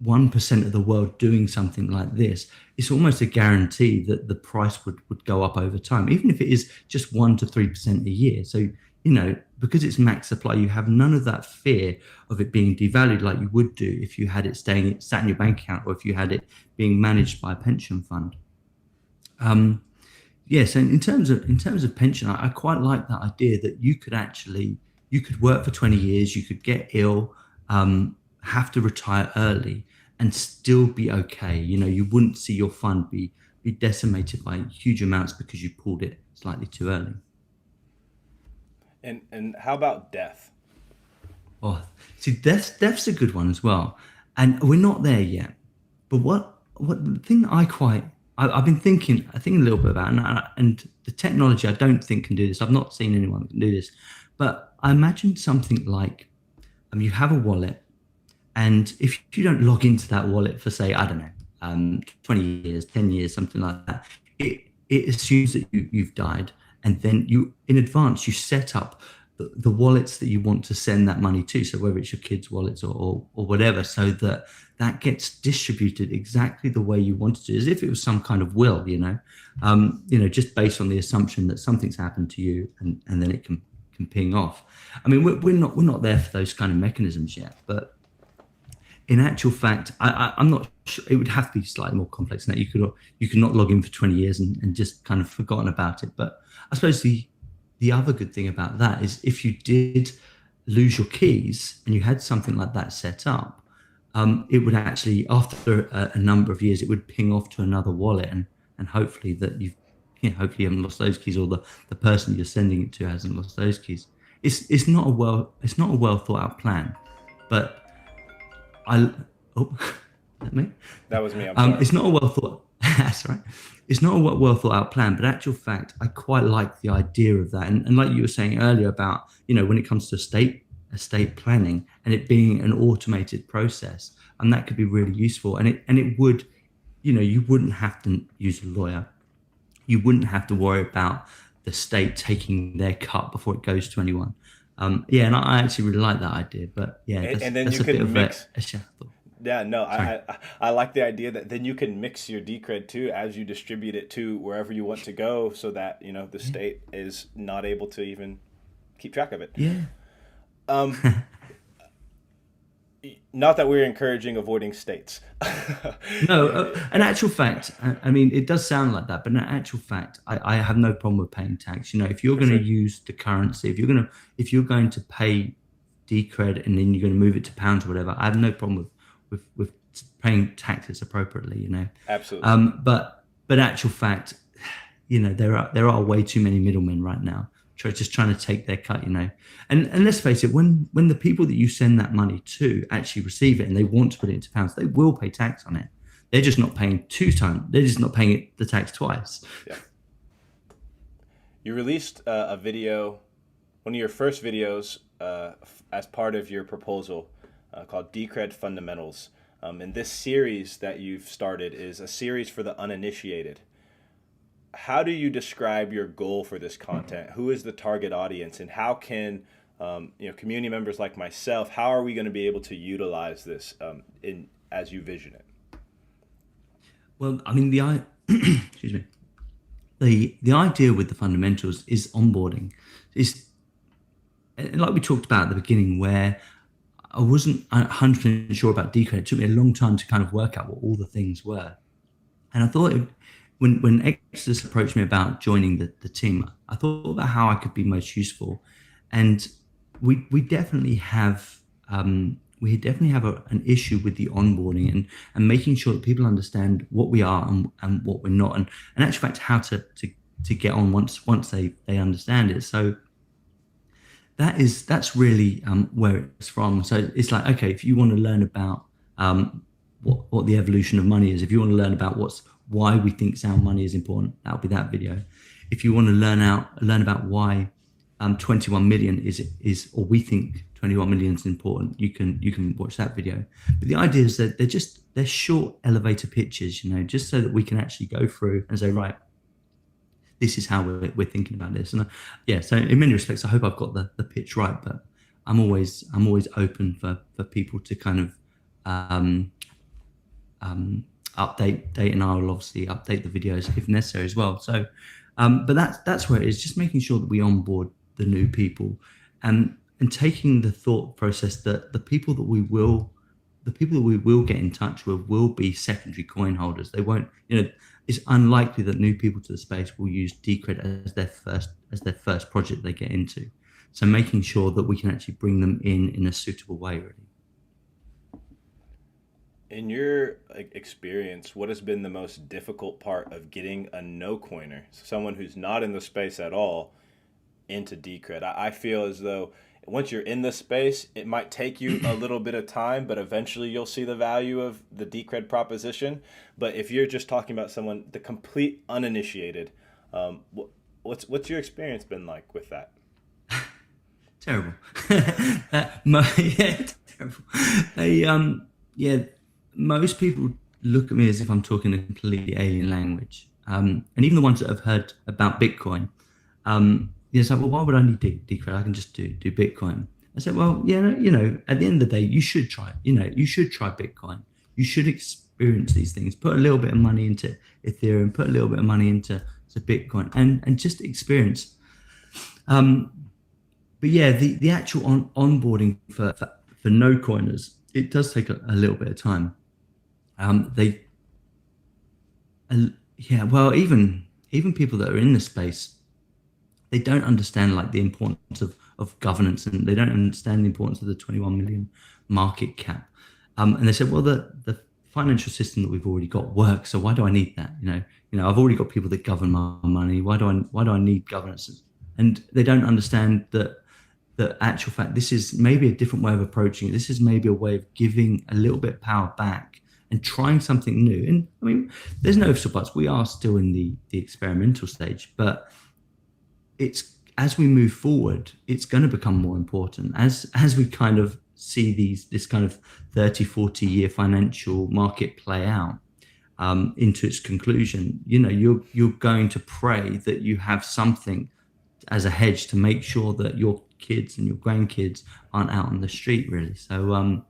1% of the world doing something like this, it's almost a guarantee that the price would go up over time, even if it is just 1 to 3% a year. So, because it's max supply, you have none of that fear of it being devalued like you would do if you had it sat in your bank account, or if you had it being managed by a pension fund. Yes, and in terms of pension, I quite like that idea that you could work for 20 years, you could get ill, have to retire early, and still be okay. You wouldn't see your fund be decimated by huge amounts because you pulled it slightly too early. And how about death? Oh, see, death's a good one as well, and we're not there yet. But what the thing that I've been thinking a little bit about, and the technology I don't think can do this. I've not seen anyone that can do this, but I imagine something like, you have a wallet, and if you don't log into that wallet for, say, I don't know, 20 years, 10 years, something like that, it assumes that you've died, and then in advance you set up the wallets that you want to send that money to. So whether it's your kids' wallets or whatever, so that gets distributed exactly the way you want it to, as if it was some kind of will, just based on the assumption that something's happened to you, and then it can ping off. I mean, we're not there for those kind of mechanisms yet, but in actual fact, I'm not sure. It would have to be slightly more complex than that. You could not log in for 20 years and just kind of forgotten about it. But I suppose the other good thing about that is, if you did lose your keys and you had something like that set up, it would actually, after a number of years, it would ping off to another wallet, and hopefully that hopefully you haven't lost those keys, or the person you're sending it to hasn't lost those keys. It's not a well thought out plan, but that me? That was me. I'm sorry. It's not a well thought. That's right. It's not a well thought out plan, but actual fact, I quite like the idea of that. And like you were saying earlier about, when it comes to estate planning and it being an automated process, and that could be really useful. And it would, you wouldn't have to use a lawyer. You wouldn't have to worry about the state taking their cut before it goes to anyone. And I actually really like that idea. But yeah, and then that's you a bit can of mix. Yeah, No, I like the idea that then you can mix your Decred too as you distribute it to wherever you want to go, so that the state is not able to even keep track of it. Yeah. Not that we're encouraging avoiding states. No, in actual fact, I mean, it does sound like that, but in actual fact, I have no problem with paying tax. If you're going to use the currency, if you're going to pay Decred and then you're going to move it to pounds or whatever, I have no problem with paying taxes appropriately. Absolutely. But actual fact, there are way too many middlemen right now, just trying to take their cut. And let's face it, when the people that you send that money to actually receive it and they want to put it into pounds, they will pay tax on it. They're just not paying two times. They're just not paying the tax twice. Yeah. You released a video, one of your first videos, as part of your proposal, called Decred Fundamentals. And this series that you've started is a series for the uninitiated. How do you describe your goal for this content? Who is the target audience, and how can community members like myself, how are we going to be able to utilize this as you vision it? Well, I mean, excuse me. The idea with the fundamentals is onboarding. Is like we talked about at the beginning, where I wasn't 100% sure about Decred. It took me a long time to kind of work out what all the things were. And I thought when Exodus approached me about joining the team, I thought about how I could be most useful. And we definitely have an issue with the onboarding and making sure that people understand what we are and what we're not, and actually fact how to get on once they understand it. So that's really where it's from. So it's like, okay, if you want to learn about what the evolution of money is, if you want to learn about why we think sound money is important, that'll be that video. If you want to learn about why 21 million is, or we think 21 million is important, you can watch that video. But the idea is that they're short elevator pitches, just so that we can actually go through and say, right, this is how we're thinking about this. And so in many respects, I hope I've got the pitch right, but I'm always open for people to kind of update, and I will obviously update the videos if necessary as well. So, but that's where it is, just making sure that we onboard the new people, and taking the thought process that the people that we will get in touch with will be secondary coin holders. They won't, it's unlikely that new people to the space will use Decred as their first project they get into. So making sure that we can actually bring them in a suitable way, really. In your experience, what has been the most difficult part of getting a no coiner, someone who's not in the space at all, into Decred? I feel as though once you're in the space, it might take you a little bit of time, but eventually you'll see the value of the Decred proposition. But if you're just talking about someone, the complete uninitiated, what's your experience been like with that? Terrible. Yeah, terrible. Yeah, most people look at me as if I'm talking a completely alien language. And even the ones that have heard about Bitcoin, it's like, well, why would I need Decred? I can just do Bitcoin. I said, well, yeah, at the end of the day, you should try it. You should try Bitcoin. You should experience these things. Put a little bit of money into Ethereum. Put a little bit of money into Bitcoin, and just experience. But yeah, the actual onboarding for no coiners, it does take a little bit of time. They, yeah, well, even people that are in the space, they don't understand like the importance of governance, and they don't understand the importance of the 21 million market cap. And they said, well, the financial system that we've already got works, so why do I need that? I've already got people that govern my money. Why do I need governance? And they don't understand that the actual fact this is maybe a different way of approaching it. This is maybe a way of giving a little bit of power back and trying something new. And I mean, there's no ifs or buts. We are still in the experimental stage, but it's as we move forward, it's going to become more important as we kind of see this kind of 30, 40-year financial market play out into its conclusion. You're going to pray that you have something as a hedge to make sure that your kids and your grandkids aren't out on the street, really. So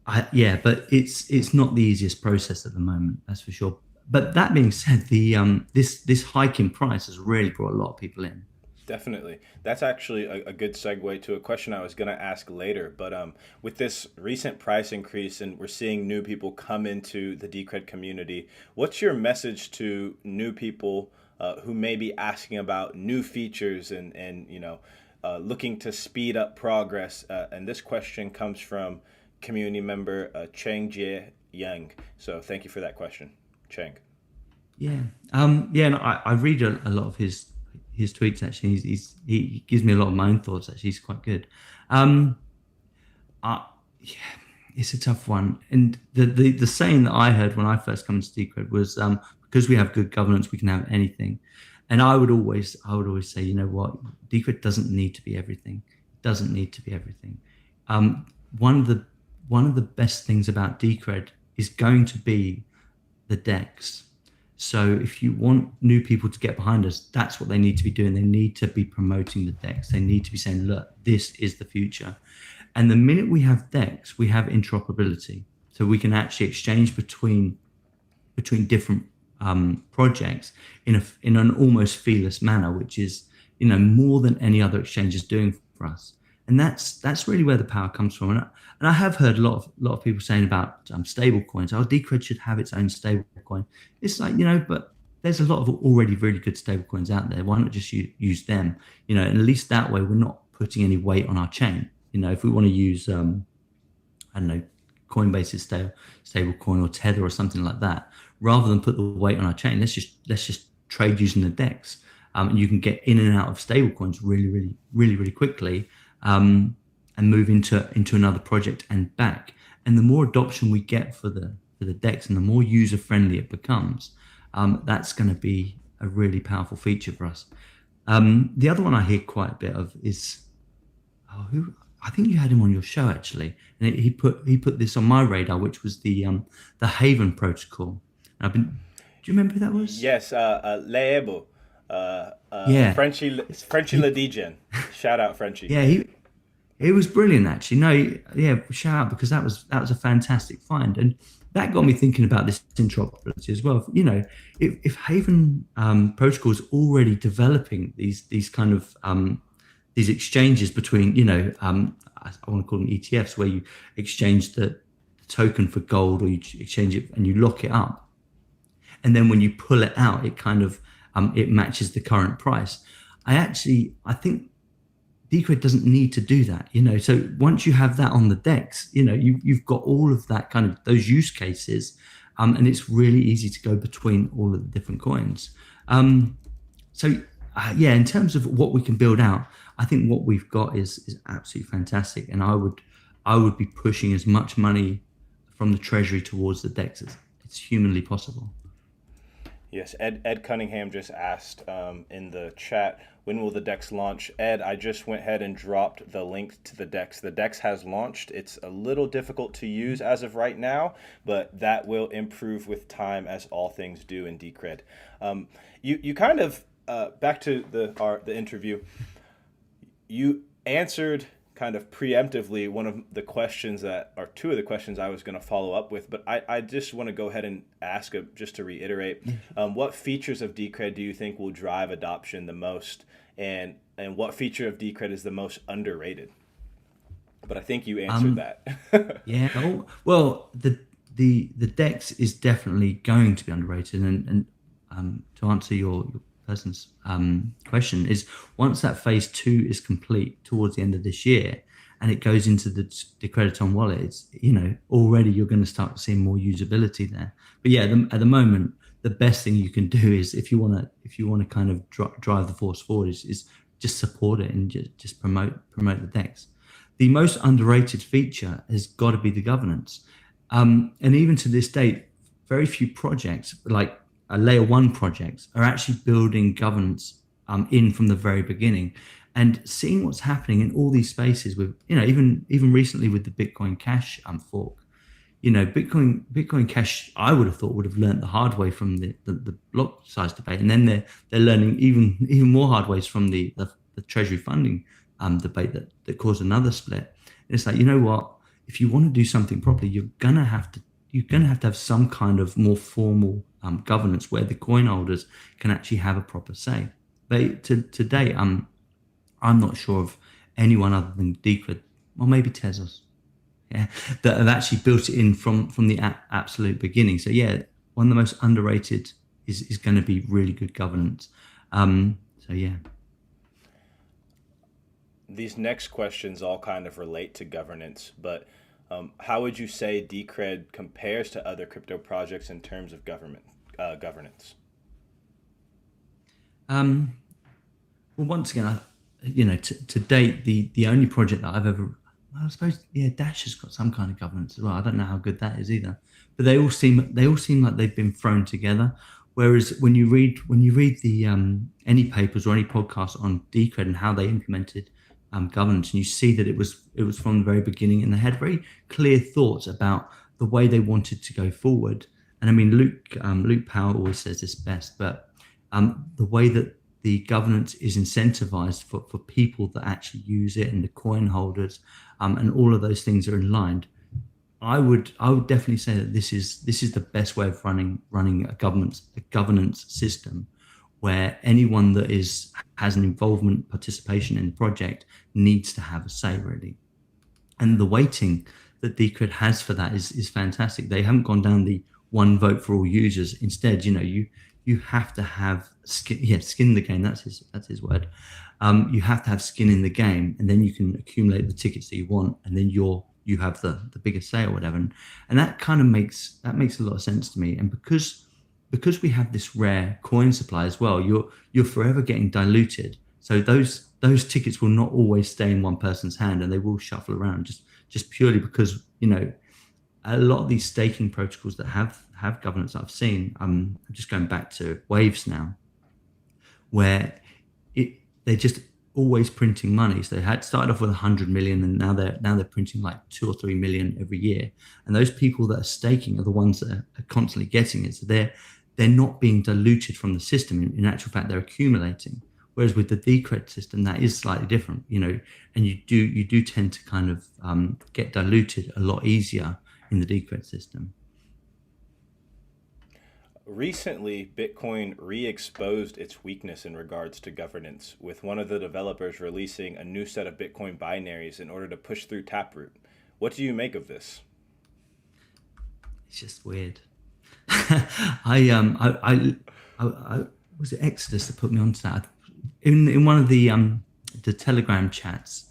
but it's not the easiest process at the moment, that's for sure. But that being said, the this hike in price has really brought a lot of people in. Definitely. That's actually a good segue to a question I was going to ask later. But with this recent price increase and we're seeing new people come into the Decred community, what's your message to new people who may be asking about new features and looking to speed up progress? And this question comes from community member Cheng Jie Yang. So thank you for that question, Cheng. Yeah. And I read a lot of his tweets actually. He gives me a lot of my own thoughts actually. He's quite good. Yeah, it's a tough one. And the saying that I heard when I first come to Decred was because we have good governance, we can have anything. And I would always say, you know what, Decred doesn't need to be everything. It doesn't need to be everything. One of the best things about Decred is going to be the DEX. So if you want new people to get behind us, that's what they need to be doing. They need to be promoting the DEX. They need to be saying, look, this is the future. And the minute we have DEX, we have interoperability. So we can actually exchange between different projects in an almost feeless manner, which is more than any other exchange is doing for us. And that's really where the power comes from. And I have heard a lot of people saying about stable coins. Oh, Decred should have its own stable coin. It's like, but there's a lot of already really good stable coins out there. Why not just use them? And at least that way we're not putting any weight on our chain. If we want to use, I don't know, Coinbase's stable coin or Tether or something like that, rather than put the weight on our chain, let's just trade using the DEX. And you can get in and out of stable coins really quickly. And move into another project and back. And the more adoption we get for the DEX and the more user friendly it becomes, that's going to be a really powerful feature for us. The other one I hear quite a bit of is who I think you had him on your show actually, and he put this on my radar, which was the Haven protocol. Do you remember who that was? Yes, Leebo. Yeah, Frenchy Ledigen. Shout out Frenchy. Yeah, It was brilliant, actually. No, yeah, shout out because that was a fantastic find, and that got me thinking about this interoperability as well. If Haven Protocol is already developing these kind of these exchanges between, I want to call them ETFs, where you exchange the token for gold, or you exchange it and you lock it up, and then when you pull it out, it kind of it matches the current price. I think Decred doesn't need to do that, So once you have that on the decks, you've got all of that kind of those use cases, and it's really easy to go between all of the different coins. So in terms of what we can build out, I think what we've got is absolutely fantastic, and I would be pushing as much money from the treasury towards the decks as it's humanly possible. Yes, Ed Cunningham just asked in the chat, when will the DEX launch? Ed, I just went ahead and dropped the link to the DEX. The DEX has launched. It's a little difficult to use as of right now, but that will improve with time, as all things do in Decred. You kind of, back to the interview, you answered kind of preemptively one of the questions or two of the questions I was going to follow up with, but I just want to go ahead and ask, just to reiterate, what features of Decred do you think will drive adoption the most, and what feature of Decred is the most underrated? But I think you answered that. Yeah. Oh, well, the DEX is definitely going to be underrated, and to answer your person's question is, once that phase 2 is complete towards the end of this year, and it goes into the Decrediton wallet, it's, already you're going to start seeing more usability there. But yeah, at the moment, the best thing you can do is, if you want to kind of drive the force forward, is just support it and just promote the DEX. The most underrated feature has got to be the governance. And even to this date, very few projects, like layer 1 projects, are actually building governance in from the very beginning. And seeing what's happening in all these spaces with, even recently with the Bitcoin Cash fork, Bitcoin Cash, I would have thought, would have learned the hard way from the block size debate, and then they're learning even more hard ways from the treasury funding debate that caused another split. And it's like, you know what? If you want to do something properly, you're gonna have to have some kind of more formal governance where the coin holders can actually have a proper say. Today, I'm not sure of anyone other than Decred, or maybe Tezos, that have actually built it in from the absolute beginning. So yeah, one of the most underrated is going to be really good governance. So yeah. These next questions all kind of relate to governance, but how would you say Decred compares to other crypto projects in terms of governance? Well, once again, to date, the only project that I've ever, I suppose, Dash has got some kind of governance as well. I don't know how good that is either, but they all seem like they've been thrown together. Whereas when you read the any papers or any podcasts on Decred and how they implemented governance, and you see that it was from the very beginning, and they had very clear thoughts about the way they wanted to go forward. And I mean, Luke Powell always says this best, but the way that the governance is incentivized for people that actually use it, and the coin holders, and all of those things are in line. I would definitely say that this is the best way of running a governance system, where anyone that has an involvement, participation in the project needs to have a say, really. And the weighting that Decred has for that is fantastic. They haven't gone down the one vote for all users. Instead, you have to have skin in the game. That's his word. You have to have skin in the game, and then you can accumulate the tickets that you want, and then you have the biggest say or whatever. And that kind of makes a lot of sense to me. And because we have this rare coin supply as well, you're forever getting diluted. So those tickets will not always stay in one person's hand, and they will shuffle around just purely because, a lot of these staking protocols that have governance that I've seen, I'm just going back to Waves now, where they're just always printing money. So they had started off with 100 million, and now they're printing like 2 or 3 million every year. And those people that are staking are the ones that are constantly getting it. So they're not being diluted from the system. In actual fact, they're accumulating. Whereas with the Decred system, that is slightly different, and you do tend to kind of get diluted a lot easier in the Decred system. Recently, Bitcoin re-exposed its weakness in regards to governance, with one of the developers releasing a new set of Bitcoin binaries in order to push through Taproot. What do you make of this? It's just weird. I was it Exodus that put me onto that. In one of the Telegram chats,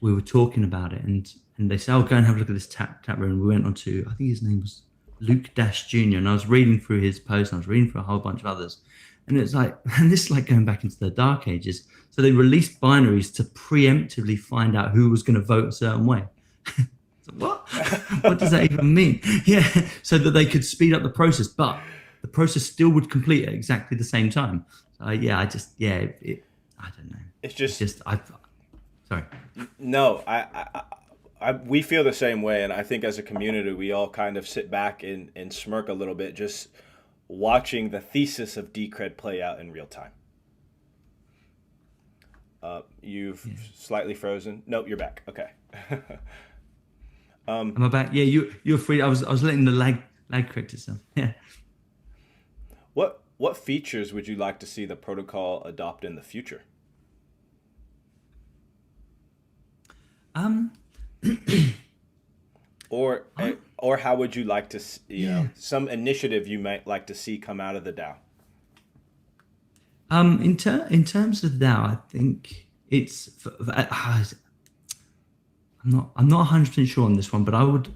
we were talking about it, and they said, "Oh, go and have a look at this tap room." We went on to, I think his name was Luke Dash Jr., and I was reading through his post, and I was reading through a whole bunch of others, and it's like, and this is like going back into the dark ages. So they released binaries to preemptively find out who was going to vote a certain way. So what? What does that even mean? Yeah, so that they could speed up the process, but the process still would complete at exactly the same time. So I don't know. It's just sorry. No, we feel the same way, and I think as a community, we all kind of sit back and smirk a little bit, just watching the thesis of Decred play out in real time. You've slightly frozen. Nope, you're back. Okay. Am I back? Yeah, you're free. I was letting the lag correct itself. Yeah. What features would you like to see the protocol adopt in the future? Or how would you like to some initiative you might like to see come out of the DAO? In terms of DAO, I think it's I'm not 100% sure on this one, but I would,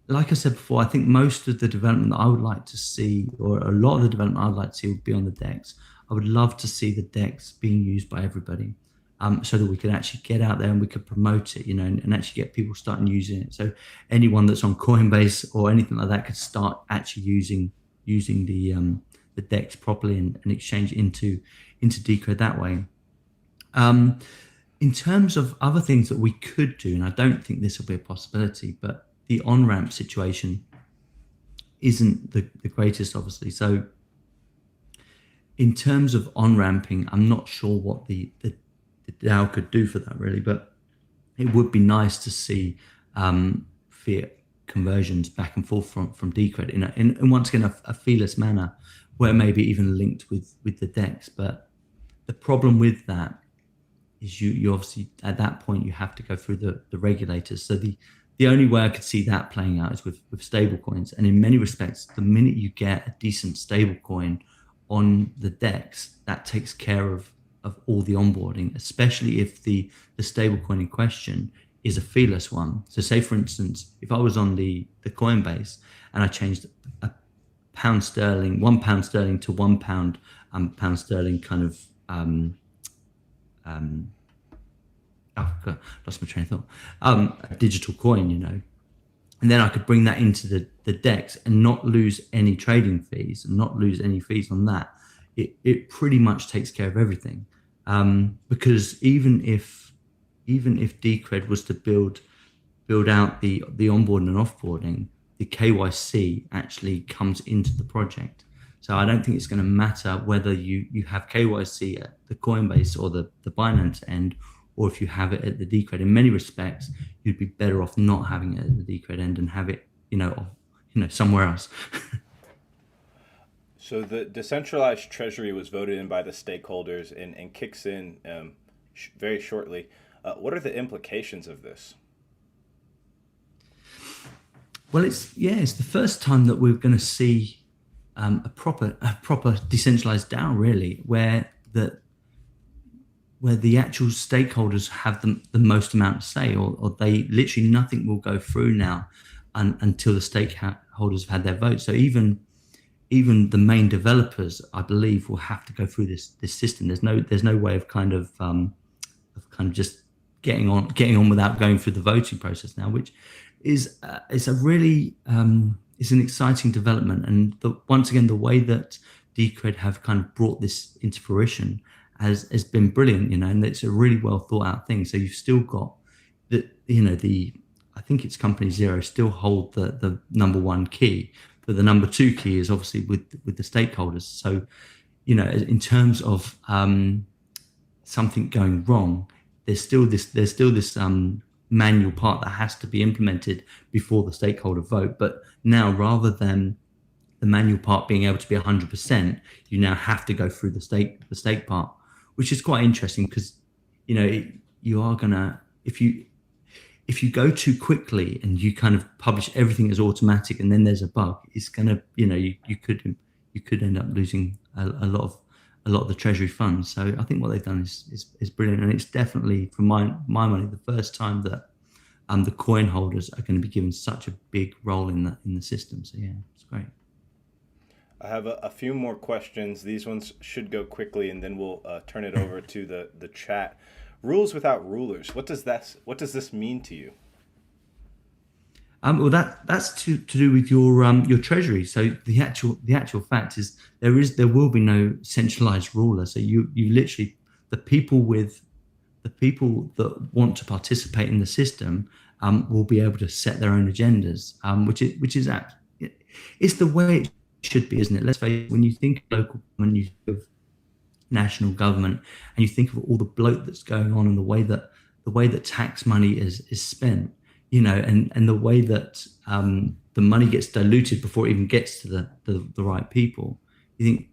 like I said before, I think most of the development that I would like to see, or a lot of the development I'd like to see, would be on the DEX. I would love to see the DEX being used by everybody, so that we could actually get out there and we could promote it, and actually get people starting using it. So anyone that's on Coinbase or anything like that could start actually using the DEX properly and exchange into Decred that way. In terms of other things that we could do, and I don't think this will be a possibility, but the on-ramp situation isn't the greatest, obviously. So in terms of on-ramping, I'm not sure what the DAO could do for that, really, but it would be nice to see fiat conversions back and forth from Decred in once again a feeless manner, where maybe even linked with the DEX. But the problem with that is you obviously, at that point, you have to go through the regulators. So the only way I could see that playing out is with stable coins. And in many respects, the minute you get a decent stable coin on the DEX, that takes care of all the onboarding, especially if the stable coin in question is a feeless one. So say, for instance, if I was on the Coinbase and I changed a pound sterling, £1 sterling to £1 pound sterling kind of God, lost my train of thought. A digital coin, and then I could bring that into the DEX and not lose any trading fees and not lose any fees on that. It pretty much takes care of everything, because even if Decred was to build out the onboarding and offboarding, the KYC actually comes into the project. So I don't think it's going to matter whether you have KYC at the Coinbase or the Binance end, or if you have it at the Decred. In many respects, you'd be better off not having it at the Decred end and have it, somewhere else. So the decentralized treasury was voted in by the stakeholders and kicks in very shortly. What are the implications of this? Well, it's the first time that we're going to see a proper decentralized DAO, really, where the actual stakeholders have the most amount to say, or they literally nothing will go through now until the stakeholders have had their vote. So even the main developers, I believe, will have to go through this system. There's no way of kind of just getting on without going through the voting process now, which is a really it's an exciting development. And once again, the way that Decred have kind of brought this into fruition has been brilliant, and it's a really well thought out thing. So you've still got I think it's Company Zero still hold the number one key, but the number two key is obviously with the stakeholders. So, in terms of something going wrong, there's still this manual part that has to be implemented before the stakeholder vote. But now, rather than the manual part being able to be 100%, you now have to go through the stake part, which is quite interesting because you are gonna, if you go too quickly and you kind of publish everything as automatic and then there's a bug, it's gonna, you could end up losing a lot of the treasury funds. So I think what they've done is brilliant, and it's definitely, from my money, the first time that the coin holders are going to be given such a big role in the system. So yeah, it's great. I have a few more questions. These ones should go quickly, and then we'll turn it over to the chat. Rules without rulers. What does this mean to you? Well, that's to do with your treasury. So the actual fact is there will be no centralized ruler. So you literally, the people that want to participate in the system will be able to set their own agendas, it's the way it should be, isn't it? Let's face it. When you think of local government, you think of national government, and you think of all the bloat that's going on and the way that tax money is spent, and the way that the money gets diluted before it even gets to the right people. You think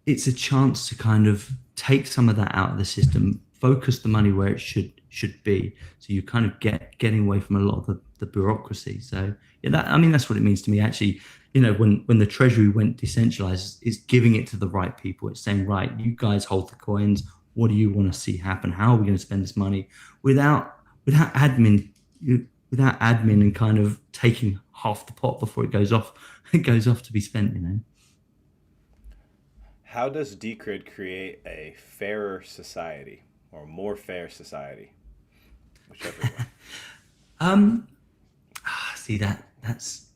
it's a chance to kind of take some of that out of the system, focus the money where it should be. So you kind of getting away from a lot of the bureaucracy. So yeah, that's what it means to me. Actually, when the treasury went decentralized, it's giving it to the right people. It's saying, right, you guys hold the coins. What do you want to see happen? How are we going to spend this money without admin? Without admin and kind of taking half the pot before it goes off, to be spent. How does Decred create a fairer society or more fair society? Whichever way. Um, See, that's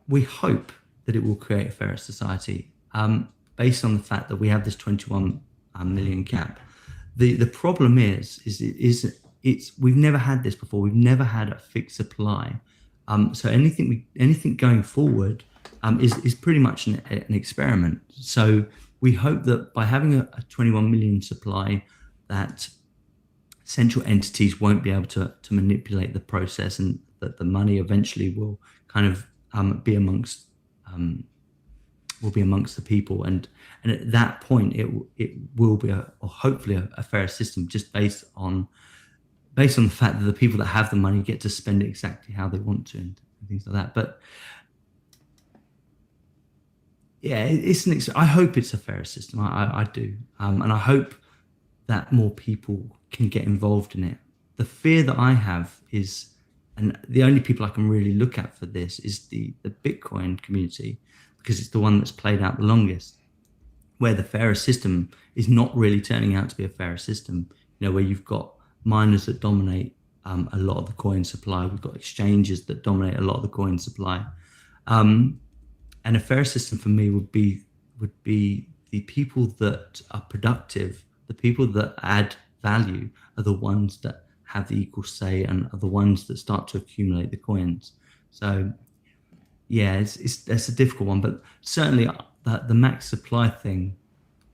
we hope that it will create a fairer society, based on the fact that we have this 21 million cap. The problem it's we've never had this before. We've never had a fixed supply. So anything going forward is pretty much an experiment. So we hope that by having a 21 million supply, that central entities won't be able to manipulate the process, and that the money eventually will kind of um, be amongst the people, and at that point it will be or hopefully a fairer system, just based on the fact that the people that have the money get to spend it exactly how they want to, and things like that. But yeah, I hope it's a fairer system. I do, and I hope that more people can get involved in it. The fear that I have is, and the only people I can really look at for this is the Bitcoin community, because it's the one that's played out the longest, where the fairer system is not really turning out to be a fairer system. Where you've got miners that dominate a lot of the coin supply. We've got exchanges that dominate a lot of the coin supply. And a fair system for me would be the people that are productive, the people that add value are the ones that have the equal say and are the ones that start to accumulate the coins. So yeah, that's a difficult one, but certainly the max supply thing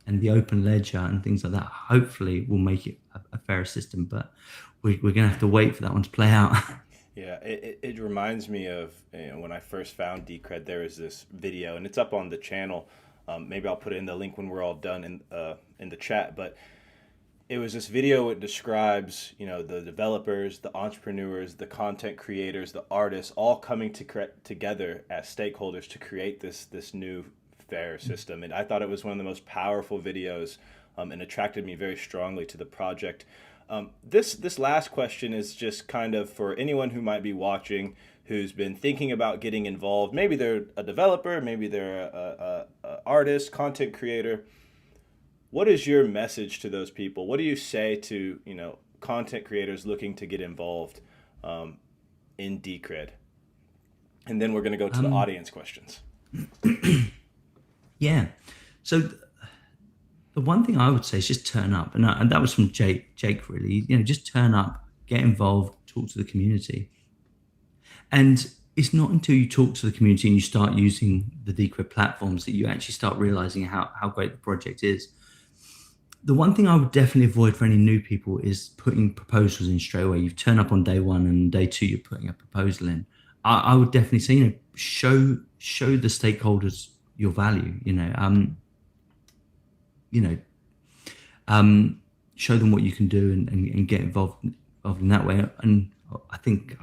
and the open ledger and things like that hopefully will make it a fairer system. But we're going to have to wait for that one to play out. Yeah, it reminds me of when I first found Decred. There was this video, and it's up on the channel. Maybe I'll put it in the link when we're all done in the chat. But it was this video. It describes the developers, the entrepreneurs, the content creators, the artists, all coming together as stakeholders to create this new fair system. And I thought it was one of the most powerful videos, and attracted me very strongly to the project. This last question is just kind of for anyone who might be watching, who's been thinking about getting involved. Maybe they're a developer, maybe they're a artist, content creator. What is your message to those people? What do you say to content creators looking to get involved in Decred? And then we're going to go to the audience questions. Yeah. So the one thing I would say is just turn up, and that was from Jake really. Just turn up, get involved, talk to the community. And it's not until you talk to the community and you start using the Decred platforms that you actually start realizing how great the project is. the one thing I would definitely avoid for any new people is putting proposals in straight away. You turn up on day one and day two you're putting a proposal in. I would definitely say, show the stakeholders your value. You know, show them what you can do and get involved in that way. And I think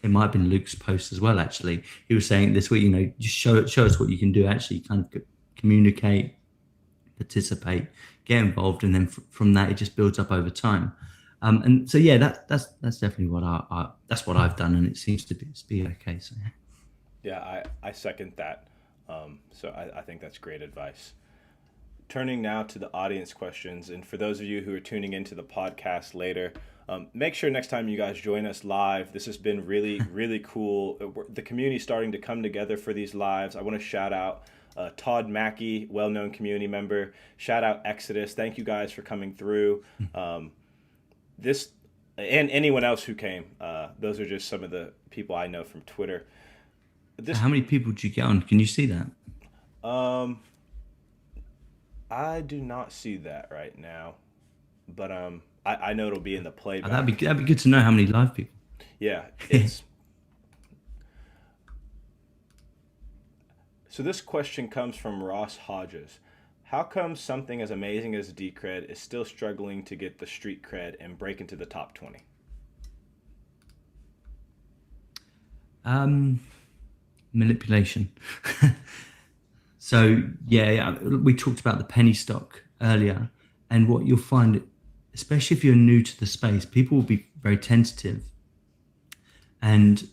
it might have been Luke's post as well. Actually, he was saying this week, just show us what you can do. Actually, kind of communicate, participate, get involved, and then from that it just builds up over time. And so yeah, that's definitely what that's what I've done, and it seems to be okay. So Yeah, I second that. So I think that's great advice. Turning now to the audience questions, and for those of you who are tuning into the podcast later, make sure next time you guys join us live. This has been really, really cool. The community's starting to come together for these lives. I want to shout out Todd Mackey, well-known community member. Shout out Exodus. Thank you guys for coming through. This and anyone else who came. Those are just some of the people I know from Twitter. how many people did you get on? Can you see that? I do not see that right now, but I know it'll be in the playback. That'd be good to know how many live people. Yeah, it's. So this question comes from Ross Hodges. How come something as amazing as Decred is still struggling to get the street cred and break into the top 20? Manipulation. So yeah, we talked about the penny stock earlier, and what you'll find, especially if you're new to the space, people will be very tentative. And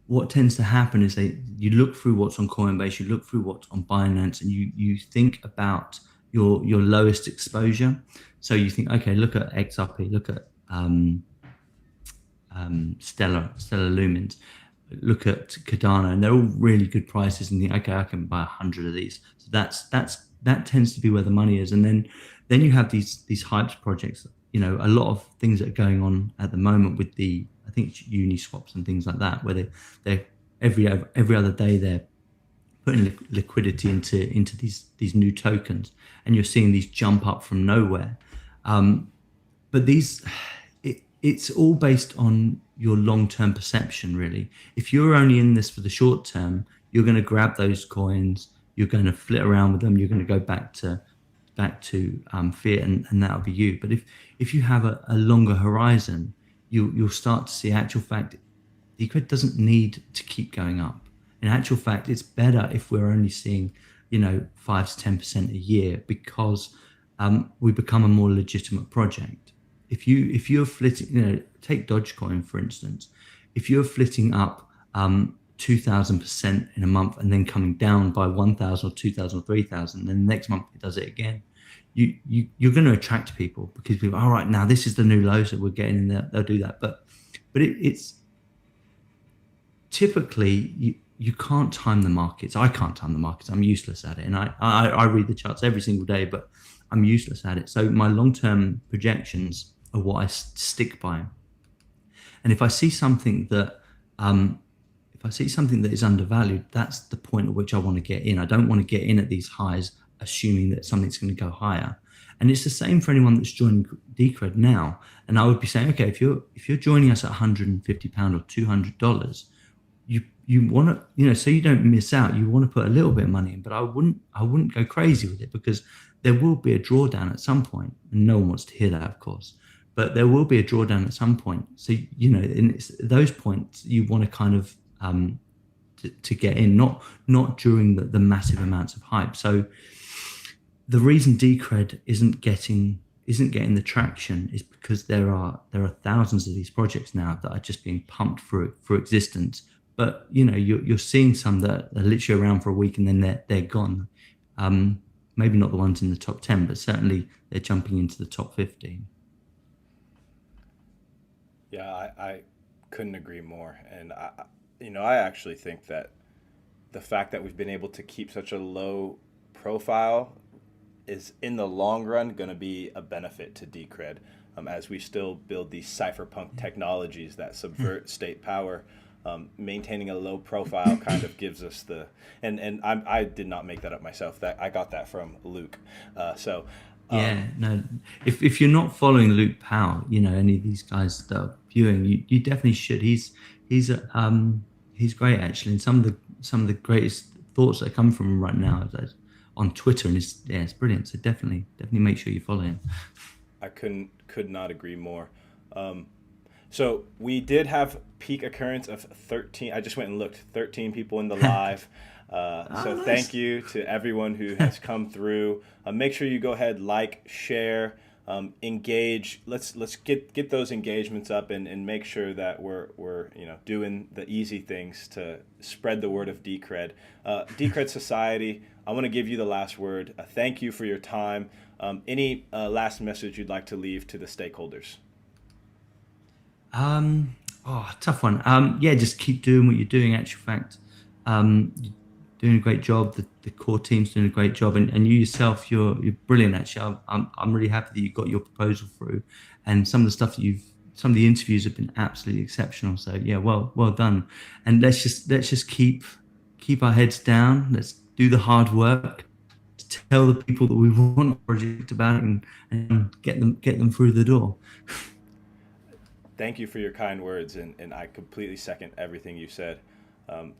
what tends to happen is you look through what's on Coinbase, you look through what's on Binance, and you think about your lowest exposure. So you think, okay, look at XRP, look at Stellar Lumens, look at Cardano, and they're all really good prices, and think, okay, I can buy 100 of these. So that tends to be where the money is. And then you have these hyped projects. A lot of things that are going on at the moment with I think Uniswaps and things like that, where they every other day they're putting liquidity into these new tokens, and you're seeing these jump up from nowhere. But it's all based on your long-term perception, really. If you're only in this for the short term, you're going to grab those coins, you're going to flit around with them, you're going to go back to fiat, and that'll be you. But if you have a longer horizon, you'll start to see, actual fact, Decred doesn't need to keep going up. In actual fact, it's better if we're only seeing 5 to 10% a year, because we become a more legitimate project. If you're flitting, take Dogecoin for instance. If you're flitting up 2,000% in a month and then coming down by 1,000 or 2,000 or 3,000, then the next month it does it again, you're going to attract people, because people, all right, now this is the new low, so we're getting in there. They'll do that, but it's typically you can't time the markets. I can't time the markets. I'm useless at it, and I read the charts every single day, but I'm useless at it. So my long-term projections are what I stick by. And if I see something that is undervalued, that's the point at which I want to get in. I don't want to get in at these highs assuming that something's going to go higher. And it's the same for anyone that's joining Decred now. And I would be saying, okay, if you're joining us at £150 or $200, you want to, so you don't miss out, you want to put a little bit of money in. But I wouldn't go crazy with it, because there will be a drawdown at some point, and no one wants to hear that, of course. But there will be a drawdown at some point. So in those points you want to kind of to get in, not during the massive amounts of hype. So the reason Decred isn't getting the traction is because there are thousands of these projects now that are just being pumped for existence. But you're seeing some that are literally around for a week and then they're gone. Maybe not the ones in the top 10, but certainly they're jumping into the top 15. Yeah, I couldn't agree more. And I actually think that the fact that we've been able to keep such a low profile is in the long run going to be a benefit to Decred, as we still build these cypherpunk technologies that subvert state power. Maintaining a low profile kind of gives us I did not make that up myself. That I got that from Luke. So Yeah, no. If you're not following Luke Powell, any of these guys that are viewing, you definitely should. He's great actually, and some of the greatest thoughts that come from him right now is on Twitter, and it's brilliant. So definitely make sure you follow him. I could not agree more. Um, So we did have peak occurrence of 13. I just went and looked, 13 people in the live. Oh, So thank nice. you to everyone who has come through. Make sure you go ahead, like, share, engage. Let's get those engagements up and make sure that we're doing the easy things to spread the word of Decred. Decred Society. I want to give you the last word. Thank you for your time. Any last message you'd like to leave to the stakeholders? Tough one. Yeah, just keep doing what you're doing. Actual fact, you're doing a great job. The core team's doing a great job, and you yourself, you're brilliant. Actually, I'm really happy that you got your proposal through, and some of the interviews have been absolutely exceptional. So yeah, well done. And let's just keep our heads down. Let's do the hard work to tell the people that we want a project about it, and get them through the door. Thank you for your kind words, and I completely second everything you said.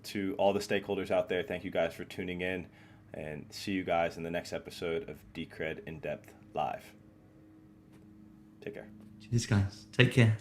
To all the stakeholders out there, thank you guys for tuning in, and see you guys in the next episode of Decred In Depth Live. Take care. Cheers, guys. Take care.